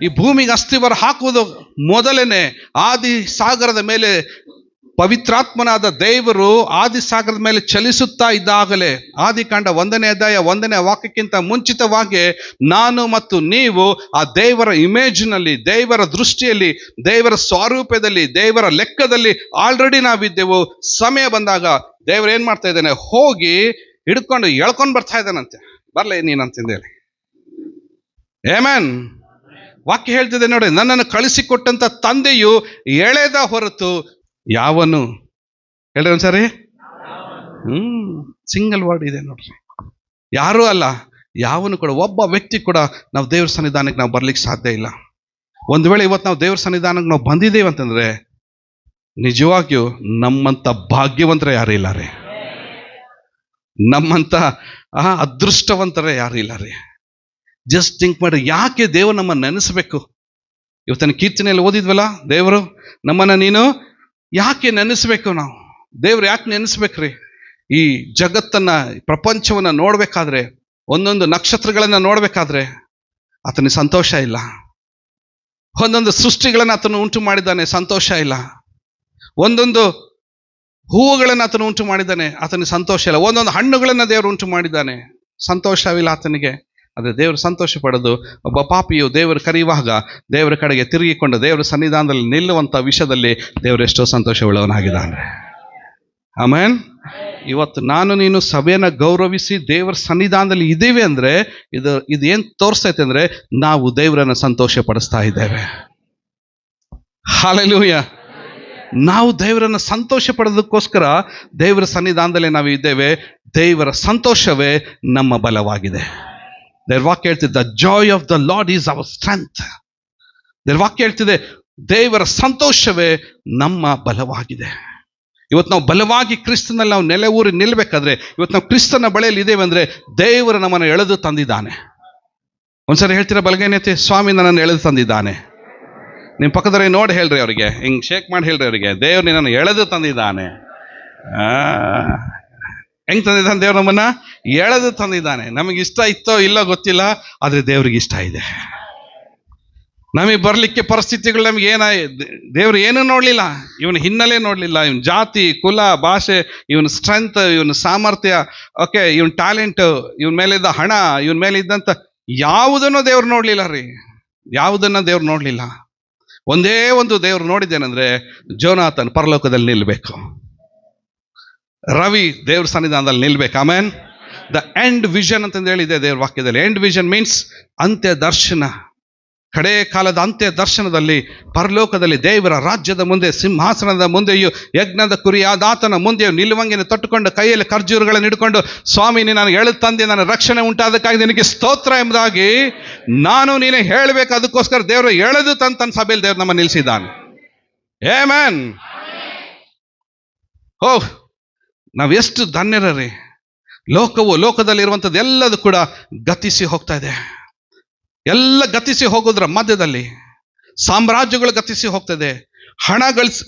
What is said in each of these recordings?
ಈ ಭೂಮಿಗೆ ಅಸ್ಥಿವಾರ ಹಾಕುವುದು ಮೊದಲೇನೆ ಆದಿ ಸಾಗರದ ಮೇಲೆ ಪವಿತ್ರಾತ್ಮನಾದ ದೇವರು ಆದಿ ಸಾಗರದ ಮೇಲೆ ಚಲಿಸುತ್ತಾ ಇದ್ದಾಗಲೇ, ಆದಿಕಾಂಡ 1ನೇ ಅಧ್ಯಾಯ 1ನೇ ವಾಕ್ಯಕ್ಕಿಂತ ಮುಂಚಿತವಾಗಿ ನಾನು ಮತ್ತು ನೀವು ಆ ದೇವರ ಇಮೇಜ್ನಲ್ಲಿ, ದೇವರ ದೃಷ್ಟಿಯಲ್ಲಿ, ದೇವರ ಸ್ವರೂಪದಲ್ಲಿ, ದೇವರ ಲೆಕ್ಕದಲ್ಲಿ ಆಲ್ರೆಡಿ ನಾವಿದ್ದೆವು. ಸಮಯ ಬಂದಾಗ ದೇವರು ಏನ್ ಮಾಡ್ತಾ ಇದ್ದಾನೆ, ಹೋಗಿ ಹಿಡ್ಕೊಂಡು ಎಳ್ಕೊಂಡು ಬರ್ತಾ ಇದ್ದಾನಂತೆ. ಬರ್ಲೇ ನೀನಂತಂದೇಳಿ. ಆಮೆನ್. ವಾಕ್ಯ ಹೇಳ್ತಿದೆ ನೋಡಿ, ನನ್ನನ್ನು ಕಳಿಸಿಕೊಟ್ಟಂತ ತಂದೆಯು ಎಳೆದ ಹೊರತು ಯಾವನು, ಹೇಳ್ರಿ ಒಂದ್ಸರಿ. ಸಿಂಗಲ್ ವರ್ಡ್ ಇದೆ ನೋಡ್ರಿ. ಯಾರೂ ಅಲ್ಲ, ಯಾವನು ಕೂಡ, ಒಬ್ಬ ವ್ಯಕ್ತಿ ಕೂಡ ನಾವು ದೇವ್ರ ಸನ್ನಿಧಾನಕ್ಕೆ ನಾವು ಬರ್ಲಿಕ್ಕೆ ಸಾಧ್ಯ ಇಲ್ಲ. ಒಂದು ವೇಳೆ ಇವತ್ತು ನಾವು ದೇವ್ರ ಸನ್ನಿಧಾನಕ್ಕೆ ನಾವು ಬಂದಿದ್ದೇವೆ ಅಂತಂದ್ರೆ ನಿಜವಾಗಿಯೂ ನಮ್ಮಂತ ಭಾಗ್ಯವಂತರ ಯಾರು ಇಲ್ಲ ರೀ, ನಮ್ಮಂತ ಅದೃಷ್ಟವಂತರ ಯಾರು ಇಲ್ಲ ರೀ. ಜಸ್ಟ್ ಥಿಂಕ್ ಮಾಡಿ, ಯಾಕೆ ದೇವರು ನಮ್ಮನ್ನು ನೆನೆಸ್ಬೇಕು? ಇವತ್ತಿನ ಕೀರ್ತನೆಯಲ್ಲಿ ಓದಿದ್ವಲ್ಲ, ದೇವರು ನಮ್ಮನ್ನ ನೀನು ಯಾಕೆ ನೆನೆಸ್ಬೇಕು? ನಾವು ದೇವ್ರು ಯಾಕೆ ನೆನೆಸ್ಬೇಕ್ರಿ? ಈ ಜಗತ್ತನ್ನ, ಪ್ರಪಂಚವನ್ನ ನೋಡ್ಬೇಕಾದ್ರೆ, ಒಂದೊಂದು ನಕ್ಷತ್ರಗಳನ್ನ ನೋಡ್ಬೇಕಾದ್ರೆ ಆತನಿಗೆ ಸಂತೋಷ ಇಲ್ಲ. ಒಂದೊಂದು ಸೃಷ್ಟಿಗಳನ್ನ ಆತನು ಉಂಟು ಮಾಡಿದ್ದಾನೆ, ಸಂತೋಷ ಇಲ್ಲ. ಒಂದೊಂದು ಹೂವುಗಳನ್ನ ಆತನು ಉಂಟು ಮಾಡಿದ್ದಾನೆ, ಆತನಿಗೆ ಸಂತೋಷ ಇಲ್ಲ. ಒಂದೊಂದು ಹಣ್ಣುಗಳನ್ನ ದೇವರು ಉಂಟು ಮಾಡಿದ್ದಾನೆ, ಸಂತೋಷವಿಲ್ಲ ಆತನಿಗೆ. ಆದರೆ ದೇವರು ಸಂತೋಷ ಪಡೋದು, ಒಬ್ಬ ಪಾಪಿಯು ದೇವರು ಕರೆಯುವಾಗ ದೇವರ ಕಡೆಗೆ ತಿರುಗಿಕೊಂಡು ದೇವರ ಸನ್ನಿಧಾನದಲ್ಲಿ ನಿಲ್ಲುವಂಥ ವಿಷಯದಲ್ಲಿ ದೇವರು ಎಷ್ಟೋ ಸಂತೋಷವುಳ್ಳವನಾಗಿದ್ದಾನೆ. ಆಮೆನ್. ಇವತ್ತು ನಾನು ನೀನು ಸಭೆಯನ್ನು ಗೌರವಿಸಿ ದೇವರ ಸನ್ನಿಧಾನದಲ್ಲಿ ಇದ್ದೀವಿ ಅಂದ್ರೆ ಇದು ಏನ್ ತೋರಿಸ್ತೈತೆ ಅಂದ್ರೆ ನಾವು ದೇವರನ್ನು ಸಂತೋಷ ಪಡಿಸ್ತಾ ಇದ್ದೇವೆ. ಹಲ್ಲೆಲೂಯಾ. ನಾವು ದೇವರನ್ನು ಸಂತೋಷ ಪಡೋದಕ್ಕೋಸ್ಕರ ದೇವರ ಸನ್ನಿಧಾನದಲ್ಲಿ ನಾವು ಇದ್ದೇವೆ. ದೇವರ ಸಂತೋಷವೇ ನಮ್ಮ ಬಲವಾಗಿದೆ. ದೇವ್ರ ವಾಕ್ಯ ಹೇಳ್ತಿದ್ದ, the joy of the lord is our strength. ದೇವ್ರ ವಾಕ್ಯ ಹೇಳ್ತಿದೆ, ದೇವರ ಸಂತೋಷವೇ ನಮ್ಮ ಬಲವಾಗಿದೆ. ಇವತ್ತು ನಾವು ಬಲವಾಗಿ ಕ್ರಿಸ್ತನಲ್ಲಿ ನಾವು ನೆಲೆ ಊರಿ ನಿಲ್ಬೇಕಾದ್ರೆ, ಇವತ್ತು ನಾವು ಕ್ರಿಸ್ತನ ಬಳಿಯಲ್ಲಿ ಇದ್ದೇವೆ ಅಂದ್ರೆ ದೇವರು ನಮ್ಮನ್ನು ಎಳೆದು ತಂದಿದ್ದಾನೆ. ಒಂದ್ಸರಿ ಹೇಳ್ತೀರಾ ಬಲಗೈನೈತಿ, ಸ್ವಾಮಿ ನನ್ನನ್ನು ಎಳೆದು ತಂದಿದ್ದಾನೆ. ನಿಮ್ಮ ಪಕ್ಕದವ್ರಿಗೆ ನೋಡಿ ಹೇಳ್ರಿ, ಅವರಿಗೆ ಹಿಂಗ್ ಶೇಕ್ ಮಾಡಿ ಹೇಳ್ರಿ ಅವರಿಗೆ, ದೇವ್ರು ನಿನ್ನನ್ನು ಎಳೆದು ತಂದಿದ್ದಾನೆ. ಹೆಂಗ್ ತಂದಿದ್ದಾನೆ ದೇವ್ರು? ನಮ್ಮನ್ನ ಎಳೆದು ತಂದಿದ್ದಾನೆ. ನಮಗೆ ಇಷ್ಟ ಇತ್ತೋ ಇಲ್ಲೋ ಗೊತ್ತಿಲ್ಲ, ಆದ್ರೆ ದೇವ್ರಿಗೆ ಇಷ್ಟ ಇದೆ. ನಮಗೆ ಬರ್ಲಿಕ್ಕೆ ಪರಿಸ್ಥಿತಿಗಳು ನಮ್ಗೆ ದೇವ್ರು ಏನೂ ನೋಡ್ಲಿಲ್ಲ, ಇವನ ಹಿನ್ನೆಲೆ ನೋಡ್ಲಿಲ್ಲ, ಇವನ್ ಜಾತಿ, ಕುಲ, ಭಾಷೆ, ಇವನ್ ಸ್ಟ್ರೆಂತ್, ಇವನ್ ಸಾಮರ್ಥ್ಯ, ಓಕೆ, ಇವನ್ ಟ್ಯಾಲೆಂಟ್, ಇವನ್ ಮೇಲಿದ್ದ ಹಣ, ಇವನ್ ಮೇಲೆ ಇದ್ದಂತ ಯಾವುದನ್ನು ದೇವ್ರು ನೋಡ್ಲಿಲ್ಲ ರೀ. ಯಾವುದನ್ನ ದೇವ್ರು ನೋಡ್ಲಿಲ್ಲ. ಒಂದೇ ಒಂದು ದೇವ್ರು ನೋಡಿದ್ದೇನೆಂದ್ರೆ, ಜೋನಾಥನ್ ಪರಲೋಕದಲ್ಲಿ ನಿಲ್ಬೇಕು, ರವಿ ದೇವ್ರ ಸನ್ನಿಧಾನದಲ್ಲಿ ನಿಲ್ಬೇಕು. ಆಮೇನ್. ದ ಎಂಡ್ ವಿಷನ್ ಅಂತಂದು ಹೇಳಿದೆ ದೇವ್ರ ವಾಕ್ಯದಲ್ಲಿ. ಎಂಡ್ ವಿಷನ್ ಮೀನ್ಸ್ ಅಂತ್ಯ ದರ್ಶನ. ಕಡೆ ಕಾಲದ ಅಂತ್ಯ ದರ್ಶನದಲ್ಲಿ ಪರಲೋಕದಲ್ಲಿ ದೇವರ ರಾಜ್ಯದ ಮುಂದೆ, ಸಿಂಹಾಸನದ ಮುಂದೆಯೂ, ಯಜ್ಞದ ಕುರಿಯಾದಾತನ ಮುಂದೆಯೂ ನಿಲುವಂಗಿನ ತೊಟ್ಟುಕೊಂಡು ಕೈಯಲ್ಲಿ ಖರ್ಜೂರಗಳನ್ನು ಹಿಡ್ಕೊಂಡು, ಸ್ವಾಮಿ ನಾನು ಎಳೆದು ತಂದೆ, ನನ್ನ ರಕ್ಷಣೆ ಉಂಟಾದಕ್ಕಾಗಿ ನಿನಗೆ ಸ್ತೋತ್ರ ಎಂಬುದಾಗಿ ನಾನು ನೀನು ಹೇಳಬೇಕು. ಅದಕ್ಕೋಸ್ಕರ ದೇವರು ಎಳೆದು ತನ್ನ ಸಭೆಯಲ್ಲಿ ದೇವರು ನಮ್ಮ ನಿಲ್ಲಿಸಿದ್ದಾನೆ. ಆಮೆನ್. ಓಹ್, ನಾವು ಎಷ್ಟು ಧನ್ಯರ ರೀ. ಲೋಕದಲ್ಲಿರುವಂಥದ್ದು ಎಲ್ಲದೂ ಕೂಡ ಗತಿಸಿ ಹೋಗ್ತಾ ಇದೆ. ಎಲ್ಲ ಗತಿಸಿ ಹೋಗೋದ್ರ ಮಧ್ಯದಲ್ಲಿ ಸಾಮ್ರಾಜ್ಯಗಳು ಗತಿಸಿ ಹೋಗ್ತದೆ, ಹಣ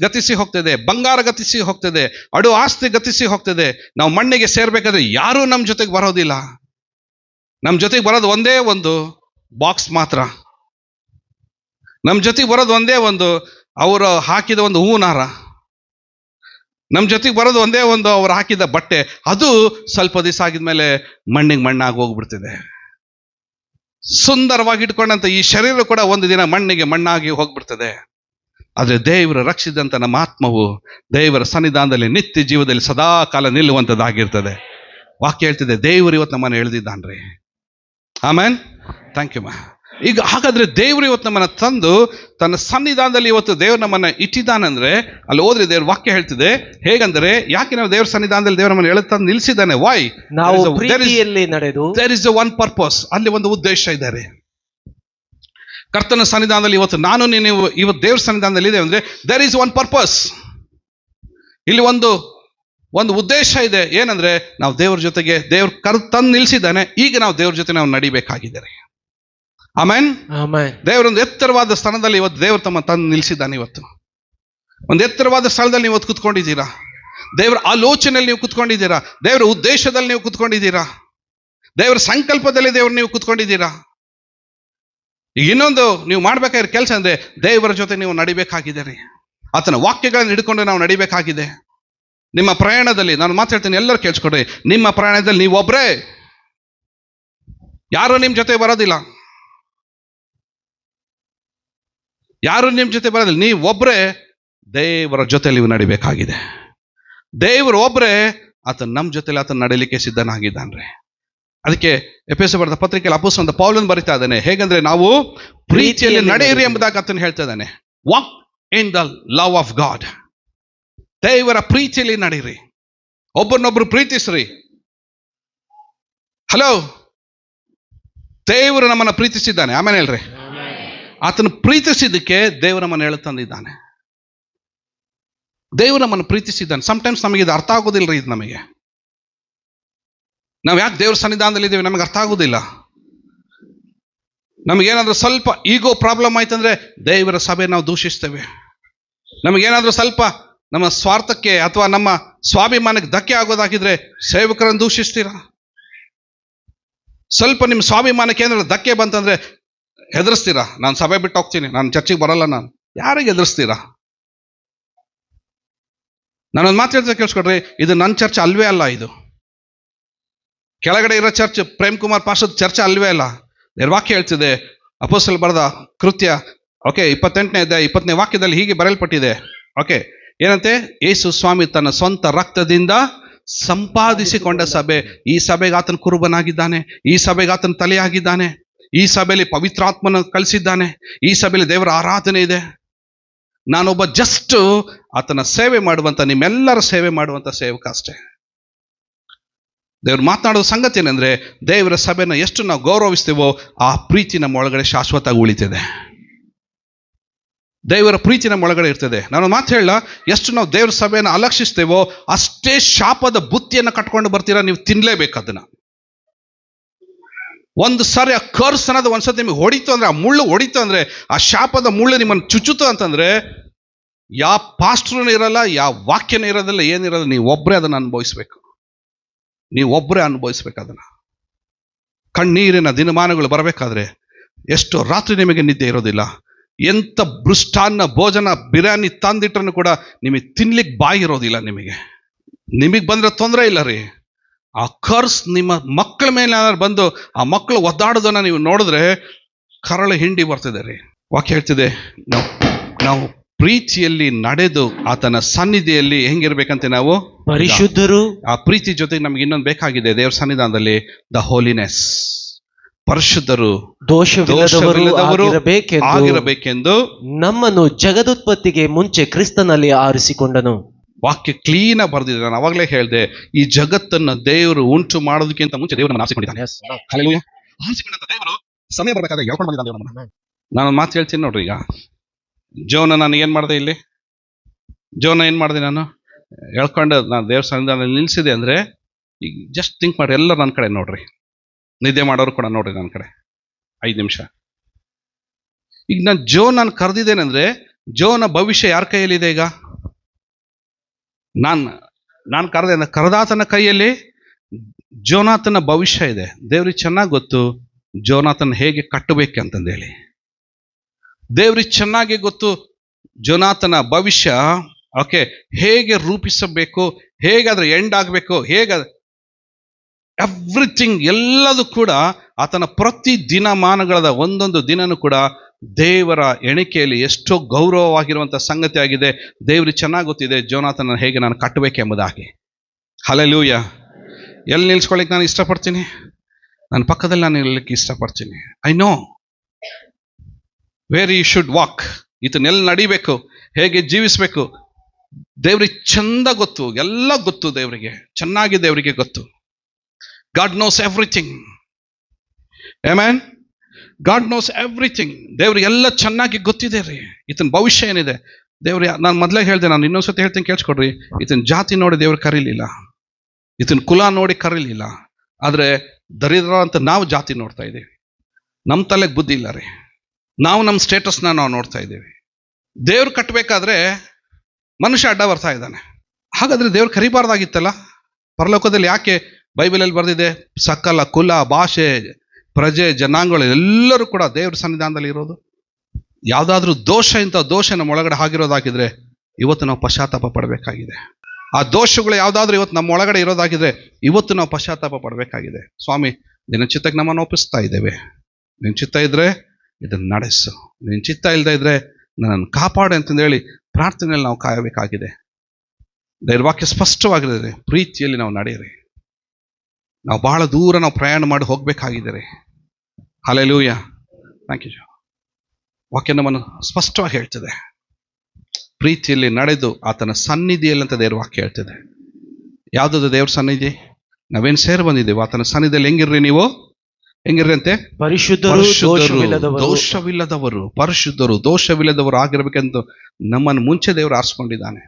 ಗತಿಸಿ ಹೋಗ್ತದೆ, ಬಂಗಾರ ಗತಿಸಿ ಹೋಗ್ತದೆ, ಅಡು ಆಸ್ತಿ ಗತಿಸಿ ಹೋಗ್ತದೆ. ನಾವು ಮಣ್ಣಿಗೆ ಸೇರ್ಬೇಕಾದ್ರೆ ಯಾರೂ ನಮ್ಮ ಜೊತೆಗೆ ಬರೋದಿಲ್ಲ. ನಮ್ಮ ಜೊತೆಗೆ ಬರೋದು ಒಂದೇ ಒಂದು ಬಾಕ್ಸ್ ಮಾತ್ರ. ನಮ್ಮ ಜೊತೆಗೆ ಬರೋದು ಒಂದೇ ಒಂದು ಅವರು ಹಾಕಿದ ಒಂದು ಹೂನಾರ. ನಮ್ಮ ಜೊತೆಗೆ ಬರೋದು ಒಂದೇ ಒಂದು ಅವ್ರು ಹಾಕಿದ ಬಟ್ಟೆ. ಅದು ಸ್ವಲ್ಪ ದಿವಸ ಆಗಿದ್ಮೇಲೆ ಮಣ್ಣಿಗೆ ಮಣ್ಣಾಗಿ ಹೋಗ್ಬಿಡ್ತಿದೆ. ಸುಂದರವಾಗಿ ಇಟ್ಕೊಂಡಂತ ಈ ಶರೀರ ಕೂಡ ಒಂದು ದಿನ ಮಣ್ಣಿಗೆ ಮಣ್ಣಾಗಿ ಹೋಗ್ಬಿಡ್ತದೆ. ಆದರೆ ದೇವರು ರಕ್ಷಿಸಿದಂಥ ನಮ್ಮ ಆತ್ಮವು ದೇವರ ಸನ್ನಿಧಾನದಲ್ಲಿ ನಿತ್ಯ ಜೀವದಲ್ಲಿ ಸದಾ ಕಾಲ ನಿಲ್ಲುವಂಥದ್ದಾಗಿರ್ತದೆ. ವಾಕ್ಯ ಹೇಳ್ತಿದೆ, ದೇವರು ಇವತ್ತು ನಮ್ಮನ್ನು ಎಳೆದಿದ್ದಾನ್ರಿ. ಆಮೇನ್. ಥ್ಯಾಂಕ್ ಯು ಮಾ. ಈಗ ಹಾಗಾದ್ರೆ ದೇವರು ಇವತ್ತು ನಮ್ಮನ್ನು ತಂದು ತನ್ನ ಸನ್ನಿಧಾನದಲ್ಲಿ ಇವತ್ತು ದೇವರು ನಮ್ಮನ್ನು ಇಟ್ಟಿದ್ದಾನಂದ್ರೆ, ಅಲ್ಲಿ ಹೋದ್ರೆ ದೇವ್ರ ವಾಕ್ಯ ಹೇಳ್ತಿದೆ ಹೇಗಂದ್ರೆ, ಯಾಕೆ ನಾವು ದೇವ್ರ ಸನ್ನಿಧಾನದಲ್ಲಿ ದೇವ್ರ ನಮ್ಮನ್ನು ಎಳೆದು ತಂದು ನಿಲ್ಲಿಸಿದ್ದಾನೆ? ವೈ? ನಾವು ಪ್ರೀತಿಯಲ್ಲಿ ನಡೆದು, ದೇರ್ ಇಸ್ ಒನ್ ಪರ್ಪಸ್. ಅಲ್ಲಿ ಒಂದು ಉದ್ದೇಶ ಇದೆ. ಕರ್ತನ ಸನ್ನಿಧಾನದಲ್ಲಿ ಇವತ್ತು ನಾನು ನೀವು ಇವತ್ತು ದೇವ್ರ ಸನ್ನಿಧಾನದಲ್ಲಿ ಇದೆ ಅಂದ್ರೆ ದೇರ್ ಇಸ್ ಒನ್ ಪರ್ಪಸ್. ಇಲ್ಲಿ ಒಂದು ಉದ್ದೇಶ ಇದೆ. ಏನಂದ್ರೆ, ನಾವು ದೇವ್ರ ಜೊತೆಗೆ ದೇವ್ರ ತಂದು ನಿಲ್ಲಿಸಿದ್ದಾನೆ. ಈಗ ನಾವು ದೇವ್ರ ಜೊತೆ ನಾವು ನಡಿಬೇಕಾಗಿದ್ದಾರೆ. ಆಮೆನ್. ದೇವರೊಂದು ಎತ್ತರವಾದ ಸ್ಥಾನದಲ್ಲಿ ಇವತ್ತು ದೇವರು ತಮ್ಮ ತಂದು ನಿಲ್ಲಿಸಿದ್ದಾನೆ. ಇವತ್ತು ಒಂದು ಎತ್ತರವಾದ ಸ್ಥಳದಲ್ಲಿ ನೀವು ಇವತ್ತು ಕುತ್ಕೊಂಡಿದ್ದೀರಾ. ದೇವರ ಆಲೋಚನೆಯಲ್ಲಿ ನೀವು ಕುತ್ಕೊಂಡಿದ್ದೀರಾ. ದೇವರ ಉದ್ದೇಶದಲ್ಲಿ ನೀವು ಕುತ್ಕೊಂಡಿದ್ದೀರಾ. ದೇವರ ಸಂಕಲ್ಪದಲ್ಲಿ ದೇವರು ನೀವು ಕುತ್ಕೊಂಡಿದ್ದೀರಾ. ಈಗ ಇನ್ನೊಂದು ನೀವು ಮಾಡ್ಬೇಕಾಗಿರೋ ಕೆಲಸ ಅಂದ್ರೆ ದೇವರ ಜೊತೆ ನೀವು ನಡಿಬೇಕಾಗಿದೆ ರೀ. ಆತನ ವಾಕ್ಯಗಳನ್ನು ಹಿಡ್ಕೊಂಡು ನಾವು ನಡಿಬೇಕಾಗಿದೆ. ನಿಮ್ಮ ಪ್ರಯಾಣದಲ್ಲಿ ನಾನು ಮಾತಾಡ್ತೀನಿ, ಎಲ್ಲರೂ ಕೇಳಿಸ್ಕೊಡ್ರಿ. ನಿಮ್ಮ ಪ್ರಯಾಣದಲ್ಲಿ ನೀವು ಒಬ್ರೇ, ಯಾರು ನಿಮ್ ಜೊತೆ ಬರೋದಿಲ್ಲ. ಯಾರು ನಿಮ್ ಜೊತೆ ಬರೋದಿಲ್ಲ. ನೀವು ಒಬ್ರೇ ದೇವರ ಜೊತೆ ನೀವು ನಡಿಬೇಕಾಗಿದೆ. ದೇವರು ಒಬ್ರೇ, ಆತನ ನಮ್ಮ ಜೊತೆಲಿ ಆತನ ನಡಿಲಿಕ್ಕೆ ಸಿದ್ಧನಾಗಿದ್ದಾನ್ರಿ. ಅದಕ್ಕೆ ಎಫೆಸ ಬರೆದ ಪತ್ರಿಕೆಯಲ್ಲಿ ಅಪೊಸ್ತಲನಾದ ಪೌಲನು ಬರಿತಾ ಇದ್ದಾನೆ, ಹೇಗಂದ್ರೆ ನಾವು ಪ್ರೀತಿಯಲ್ಲಿ ನಡೆಯಿರಿ ಎಂಬುದಾಗಿ ಆತನು ಹೇಳ್ತಾ ಇದ್ದಾನೆ. Walk in the love of god. ದೇವರ ಪ್ರೀತಿಯಲ್ಲಿ ನಡೀರಿ, ಒಬ್ಬರನ್ನೊಬ್ರು ಪ್ರೀತಿಸ್ರಿ. ಹಲೋ, ದೇವರು ನಮ್ಮನ್ನ ಪ್ರೀತಿಸಿದ್ದಾನೆ. ಆಮೇಲೆ ಹೇಳ್ರಿ, ಆತನ ಪ್ರೀತಿಸಿದ್ದಕ್ಕೆ ದೇವರು ನಮ್ಮನ್ನು ಹೇಳ್ತಂದಿದ್ದಾನೆ. ದೇವರು ನಮ್ಮನ್ನು ಪ್ರೀತಿಸಿದ್ದಾನೆ. ಸಮಟೈಮ್ಸ್ ನಮಗೆ ಇದು ಅರ್ಥ ಆಗೋದಿಲ್ಲ ರೀ. ಇದು ನಮಗೆ, ನಾವು ಯಾಕೆ ದೇವ್ರ ಸನ್ನಿಧಾನದಲ್ಲಿ ಇದ್ದೀವಿ ನಮಗೆ ಅರ್ಥ ಆಗೋದಿಲ್ಲ. ನಮಗೇನಾದ್ರೂ ಸ್ವಲ್ಪ ಈಗೋ ಪ್ರಾಬ್ಲಮ್ ಆಯ್ತಂದ್ರೆ ದೇವರ ಸಭೆ ನಾವು ದೂಷಿಸ್ತೇವೆ. ನಮಗೇನಾದ್ರೂ ಸ್ವಲ್ಪ ನಮ್ಮ ಸ್ವಾರ್ಥಕ್ಕೆ ಅಥವಾ ನಮ್ಮ ಸ್ವಾಭಿಮಾನಕ್ಕೆ ಧಕ್ಕೆ ಆಗೋದಾಗಿದ್ರೆ ಸೇವಕರನ್ನು ದೂಷಿಸ್ತೀರಾ. ಸ್ವಲ್ಪ ನಿಮ್ಮ ಸ್ವಾಭಿಮಾನಕ್ಕೆ ಏನಾದ್ರು ಧಕ್ಕೆ ಬಂತಂದ್ರೆ ಹೆದರ್ಸ್ತೀರಾ, ನಾನು ಸಭೆ ಬಿಟ್ಟು ಹೋಗ್ತೀನಿ, ನಾನು ಚರ್ಚಿಗೆ ಬರಲ್ಲ. ನಾನು ಯಾರಿಗೆ ಹೆದರ್ಸ್ತೀರಾ? ನಾನೊಂದು ಮಾತು ಹೇಳ್ತಾ ಕೇಳಿಸ್ಕೊಡ್ರಿ, ಇದು ನನ್ನ ಚರ್ಚ್ ಅಲ್ವೇ ಅಲ್ಲ. ಇದು ಕೆಳಗಡೆ ಇರೋ church, Prem Kumar pastor church ಅಲ್ವೇ ಅಲ್ಲ. ವಾಕ್ಯ ಹೇಳ್ತಿದೆ, ಅಪೊಸ್ತಲರು ಬರೆದ ಕೃತ್ಯ 28ನೇ ಅಧ್ಯಾಯ 20ನೇ ವಾಕ್ಯದಲ್ಲಿ ಹೀಗೆ ಬರೆಯಲ್ಪಟ್ಟಿದೆ. ಏನಂತೆ? ಯೇಸು ಸ್ವಾಮಿ ತನ್ನ ಸ್ವಂತ ರಕ್ತದಿಂದ ಸಂಪಾದಿಸಿಕೊಂಡ ಸಭೆ. ಈ ಸಭೆಗೆ ಆತನ ಕುರುಬನಾಗಿದ್ದಾನೆ, ಈ ಸಭೆಗೆ ಆತನ ತಲೆಯಾಗಿದ್ದಾನೆ, ಈ ಸಭೆಯಲ್ಲಿ ಪವಿತ್ರಾತ್ಮನ ಕಳಿಸಿದ್ದಾನೆ, ಈ ಸಭೆಯಲ್ಲಿ ದೇವರ ಆರಾಧನೆ ಇದೆ. ನಾನೊಬ್ಬ ಜಸ್ಟ್ ಆತನ ಸೇವೆ ಮಾಡುವಂತ, ನಿಮ್ಮೆಲ್ಲರ ಸೇವೆ ಮಾಡುವಂತ ಸೇವಕ ಅಷ್ಟೇ. ದೇವ್ರು ಮಾತನಾಡೋ ಸಂಗತಿ ಏನಂದ್ರೆ, ದೇವರ ಸಭೆನ ಎಷ್ಟು ನಾವು ಗೌರವಿಸ್ತೇವೋ ಆ ಪ್ರೀತಿ ನಮ್ಮ ಒಳಗಡೆ ಶಾಶ್ವತವಾಗಿ ಉಳಿತಿದೆ. ದೇವರ ಪ್ರೀತಿ ನಮ್ಮ ಒಳಗಡೆ ಇರ್ತದೆ. ನಾನು ಮಾತು ಹೇಳ, ಎಷ್ಟು ನಾವು ದೇವರ ಸಭೆಯನ್ನು ಅಲಕ್ಷಿಸ್ತೇವೋ ಅಷ್ಟೇ ಶಾಪದ ಬುತ್ತಿಯನ್ನು ಕಟ್ಕೊಂಡು ಬರ್ತೀರಾ. ನೀವು ತಿನ್ಲೇಬೇಕು ಅದನ್ನ. ಒಂದು ಸಾರಿ ಆ ಕರ್ಸ್ ಅನ್ನೋದು ಒಂದ್ಸತಿ ನಿಮಗೆ ಹೊಡಿತು ಅಂದ್ರೆ, ಆ ಮುಳ್ಳು ಹೊಡಿತು ಅಂದ್ರೆ, ಆ ಶಾಪದ ಮುಳ್ಳು ನಿಮ್ಮನ್ನು ಚುಚ್ಚುತ್ತು ಅಂತಂದ್ರೆ, ಯಾವ ಪಾಸ್ಟ್ರೂ ಇರಲ್ಲ, ಯಾವ ವಾಕ್ಯನೂ ಇರೋದಿಲ್ಲ, ಏನಿರಲ್ಲ. ನೀವು ಒಬ್ಬರೇ ಅದನ್ನು ಅನುಭವಿಸ್ಬೇಕು. ನೀವು ಒಬ್ಬರೇ ಅನುಭವಿಸ್ಬೇಕು ಅದನ್ನ. ಕಣ್ಣೀರಿನ ದಿನಮಾನಗಳು ಬರಬೇಕಾದ್ರೆ ಎಷ್ಟೋ ರಾತ್ರಿ ನಿಮಗೆ ನಿದ್ದೆ ಇರೋದಿಲ್ಲ. ಎಂಥ ಮೃಷ್ಟಾನ್ನ ಭೋಜನ ಬಿರಿಯಾನಿ ತಂದಿಟ್ರೂ ಕೂಡ ನಿಮಗೆ ತಿನ್ಲಿಕ್ಕೆ ಬಾಯಿ ಇರೋದಿಲ್ಲ. ನಿಮಗೆ ಬಂದ್ರೆ ತೊಂದರೆ ಇಲ್ಲ ರೀ. ಆ ಕರ್ಸ್ ನಿಮ್ಮ ಮಕ್ಕಳ ಮೇಲೆ ಏನಾದ್ರು ಬಂದು ಆ ಮಕ್ಕಳು ಒದ್ದಾಡೋದನ್ನ ನೀವು ನೋಡಿದ್ರೆ ಕರಳು ಹಿಂಡಿ ಬರ್ತದೆ ರೀ. ವಾಕ್ಯ ಹೇಳ್ತಿದೆ, ನಾವು ಪ್ರೀತಿಯಲ್ಲಿ ನಡೆದು ಆತನ ಸನ್ನಿಧಿಯಲ್ಲಿ ಹೆಂಗಿರ್ಬೇಕಂತೆ ನಾವು ಪರಿಶುದ್ಧರು. ಆ ಪ್ರೀತಿ ಜೊತೆಗೆ ನಮ್ಗೆ ಇನ್ನೊಂದು ಬೇಕಾಗಿದೆ ದೇವರ ಸನ್ನಿಧಾನದಲ್ಲಿ, ದ ಹೋಲಿನೆಸ್. ಪರಿಶುದ್ಧರು, ದೋಷವಿಲ್ಲದವರು ಆಗಿರಬೇಕೆಂದು ನಮ್ಮನ್ನು ಜಗದುತ್ಪತ್ತಿಗೆ ಮುಂಚೆ ಕ್ರಿಸ್ತನಲ್ಲಿ ಆರಿಸಿಕೊಂಡನು. ವಾಕ್ಯ ಕ್ಲೀನ್ ಆಗಿ ಬರ್ದಿದೆ. ನಾನು ಅವಾಗಲೇ ಹೇಳಿದೆ, ಈ ಜಗತ್ತನ್ನ ದೇವರು ಉಂಟು ಮಾಡೋದಕ್ಕಿಂತ ಮುಂಚೆ ದೇವರು ನಮ್ಮನ್ನು ಆರಿಸಿಕೊಂಡಿದ್ದಾನೆ. ಆರಿಸಿಕೊಂಡಂತ ದೇವರು ಸಮಯ ಬರಬೇಕಾದ್ರೆ ಹೇಳ್ಕೊಂಡು ಬಂದಿದ್ದಾನೆ ನಮ್ಮನ್ನ. ನಾನು ಮಾತು ಹೇಳ್ತೀನಿ ನೋಡ್ರಿ. ಈಗ ಜೋನ ನಾನು ಏನ್ ಮಾಡಿದೆ ಇಲ್ಲಿ? ಜೋನ ಏನ್ ಮಾಡಿದೆ? ನಾನು ಹೇಳ್ಕೊಂಡು ನಾನು ದೇವ್ರ ಸನ್ನಿಧಾನದಲ್ಲಿ ನಿಲ್ಸಿದೆ ಅಂದ್ರೆ, ಈಗ ಜಸ್ಟ್ ಥಿಂಕ್ ಮಾಡಿ, ಎಲ್ಲ ನನ್ನ ಕಡೆ ನೋಡ್ರಿ, ನಿದ್ದೆ ಮಾಡೋರು ಕೂಡ ನೋಡ್ರಿ ನನ್ನ ಕಡೆ 5 ನಿಮಿಷ. ಈಗ ನಾನು ಕರೆದಿದ್ದೇನೆ ಅಂದ್ರೆ, ಜೋನ ಭವಿಷ್ಯ ಯಾರ ಕೈಯಲ್ಲಿದೆ? ಈಗ ನಾನು ಕರೆದಾತನ ಕೈಯಲ್ಲಿ ಜೋನಾತನ ಭವಿಷ್ಯ ಇದೆ. ದೇವ್ರಿಗೆ ಚೆನ್ನಾಗಿ ಗೊತ್ತು ಜೋನಾತನ ಹೇಗೆ ಕಟ್ಟಬೇಕಂತಂದೇಳಿ. ದೇವ್ರಿಗೆ ಚೆನ್ನಾಗಿ ಗೊತ್ತು ಜೋನಾತನ ಭವಿಷ್ಯ ಹೇಗೆ ರೂಪಿಸಬೇಕು, ಹೇಗಾದ್ರೆ ಎಂಡ್ ಆಗಬೇಕು, ಎವ್ರಿಥಿಂಗ್ ಎಲ್ಲದೂ ಕೂಡ ಆತನ ಪ್ರತಿ ದಿನಮಾನಗಳ ಒಂದೊಂದು ದಿನನೂ ಕೂಡ ದೇವರ ಎಣಿಕೆಯಲ್ಲಿ ಎಷ್ಟೋ ಗೌರವವಾಗಿರುವಂಥ ಸಂಗತಿ ಆಗಿದೆ. ದೇವ್ರಿಗೆ ಚೆನ್ನಾಗಿ ಗೊತ್ತಿದೆ ಜೋನಾತನ ಹೇಗೆ ನಾನು ಕಟ್ಟಬೇಕೆಂಬುದಾಗಿ. ಹಲ್ಲೆಲೂಯ. ಎಲ್ಲಿ ನಿಲ್ಸ್ಕೊಳ್ಳಿಕ್ಕೆ ನಾನು ಇಷ್ಟಪಡ್ತೀನಿ? ನನ್ನ ಪಕ್ಕದಲ್ಲಿ ನಾನು ನಿಲ್ಲಕ್ಕೆ ಇಷ್ಟಪಡ್ತೀನಿ. I know where you should walk. ಇದನ್ನೆಲ್ಲ ನಡಿಬೇಕು, ಹೇಗೆ ಜೀವಿಸ್ಬೇಕು, ದೇವ್ರಿಗೆ ಚಂದ ಗೊತ್ತು, ಎಲ್ಲ ಗೊತ್ತು ದೇವರಿಗೆ ಚೆನ್ನಾಗಿ. ದೇವರಿಗೆ ಗೊತ್ತು. God knows everything. Amen. God knows everything. ದೇವ್ರಿಗೆ ಎಲ್ಲ ಚೆನ್ನಾಗಿ ಗೊತ್ತಿದೆ ರೀ. ಈತನ ಭವಿಷ್ಯ ಏನಿದೆ ದೇವ್ರಿಗೆ. ನಾನು ಮೊದಲೇ ಹೇಳಿದೆ, ನಾನು ಇನ್ನೊಂದ್ಸತಿ ಹೇಳ್ತೀನಿ ಕೇಳಿಸ್ಕೊಡ್ರಿ. ಈತನ ಜಾತಿ ನೋಡಿ ದೇವ್ರು ಕರೀಲಿಲ್ಲ, ಈತನ ಕುಲ ನೋಡಿ ಕರೀಲಿಲ್ಲ. ಆದ್ರೆ ದರಿದ್ರ ಅಂತ ನಾವು ಜಾತಿ ನೋಡ್ತಾ ಇದ್ದೀವಿ. ನಮ್ಮ ತಲೆಗೆ ಬುದ್ಧಿ ಇಲ್ಲ ರೀ. ನಾವು ನಮ್ಮ ಸ್ಟೇಟಸ್ನ ನಾವು ನೋಡ್ತಾ ಇದ್ದೀವಿ. ದೇವ್ರು ಕಟ್ಟಬೇಕಾದ್ರೆ ಮನುಷ್ಯ ಅಡ್ಡ ಬರ್ತಾ ಇದ್ದಾನೆ. ಹಾಗಾದ್ರೆ ದೇವ್ರು ಕರಿಬಾರ್ದಾಗಿತ್ತಲ್ಲ? ಪರಲೋಕದಲ್ಲಿ ಯಾಕೆ ಬೈಬಲಲ್ಲಿ ಬರೆದಿದೆ, ಸಕಲ ಕುಲ ಭಾಷೆ ಪ್ರಜೆ ಜನಾಂಗಗಳು ಎಲ್ಲರೂ ಕೂಡ ದೇವ್ರ ಸನ್ನಿಧಾನದಲ್ಲಿ ಇರೋದು. ಯಾವುದಾದ್ರೂ ದೋಷ ಇಂಥ ದೋಷ ನಮ್ಮ ಒಳಗಡೆ ಆಗಿರೋದಾಗಿದ್ರೆ ಇವತ್ತು ನಾವು ಪಶ್ಚಾತ್ತಾಪ ಪಡಬೇಕಾಗಿದೆ. ಆ ದೋಷಗಳು ಯಾವುದಾದ್ರೂ ಇವತ್ತು ನಮ್ಮ ಒಳಗಡೆ ಇರೋದಾಗಿದ್ರೆ ಇವತ್ತು ನಾವು ಪಶ್ಚಾತ್ತಾಪ ಪಡಬೇಕಾಗಿದೆ. ಸ್ವಾಮಿ, ನಿನ್ನ ಚಿತ್ತಕ್ಕೆ ನಮ್ಮನ್ನು ಒಪ್ಪಿಸ್ತಾ ಇದ್ದೇವೆ. ನಿನ್ನ ಚಿತ್ತ ಇದ್ರೆ ಇದನ್ನು ನಡೆಸು, ನಿನ್ನ ಚಿತ್ತ ಇಲ್ಲದೆ ಇದ್ರೆ ನನ್ನನ್ನು ಕಾಪಾಡು ಅಂತಂದೇಳಿ ಪ್ರಾರ್ಥನೆಯಲ್ಲಿ ನಾವು ಕಾಯಬೇಕಾಗಿದೆ. ದೇವ್ರ ವಾಕ್ಯ ಸ್ಪಷ್ಟವಾಗಿರುತ್ತೆ, ಪ್ರೀತಿಯಲ್ಲಿ ನಾವು ನಡೆಯಿರಿ. ನಾವು ಬಹಳ ದೂರ ನಾವು ಪ್ರಯಾಣ ಮಾಡಿ ಹೋಗ್ಬೇಕಾಗಿದೆ. Hallelujah, thank you. ವಾಕ್ಯ ನಮ್ಮನ್ನು ಸ್ಪಷ್ಟವಾಗಿ ಹೇಳ್ತದೆ, ಪ್ರೀತಿಯಲ್ಲಿ ನಡೆದು ಆತನ ಸನ್ನಿಧಿಯಲ್ಲಿ ಅಂತ ದೇವ್ರ ವಾಕ್ಯ ಹೇಳ್ತದೆ. ಯಾವುದದು ದೇವ್ರ ಸನ್ನಿಧಿ? ನಾವೇನು ಸೇರಿ ಬಂದಿದ್ದೇವೆ ಆತನ ಸನ್ನಿಧಿಯಲ್ಲಿ. ಹೆಂಗಿರ್ರಿ ನೀವು? ಹೆಂಗಿರ್ರಿ ಅಂತೆ? ಪರಿಶುದ್ಧರು, ದೋಷವಿಲ್ಲದವರು, ಪರಿಶುದ್ಧರು, ದೋಷವಿಲ್ಲದವರು ಆಗಿರ್ಬೇಕೆಂದು ನಮ್ಮನ್ನು ಮುಂಚೆ ದೇವರು ಆರಿಸ್ಕೊಂಡಿದ್ದಾನೆ.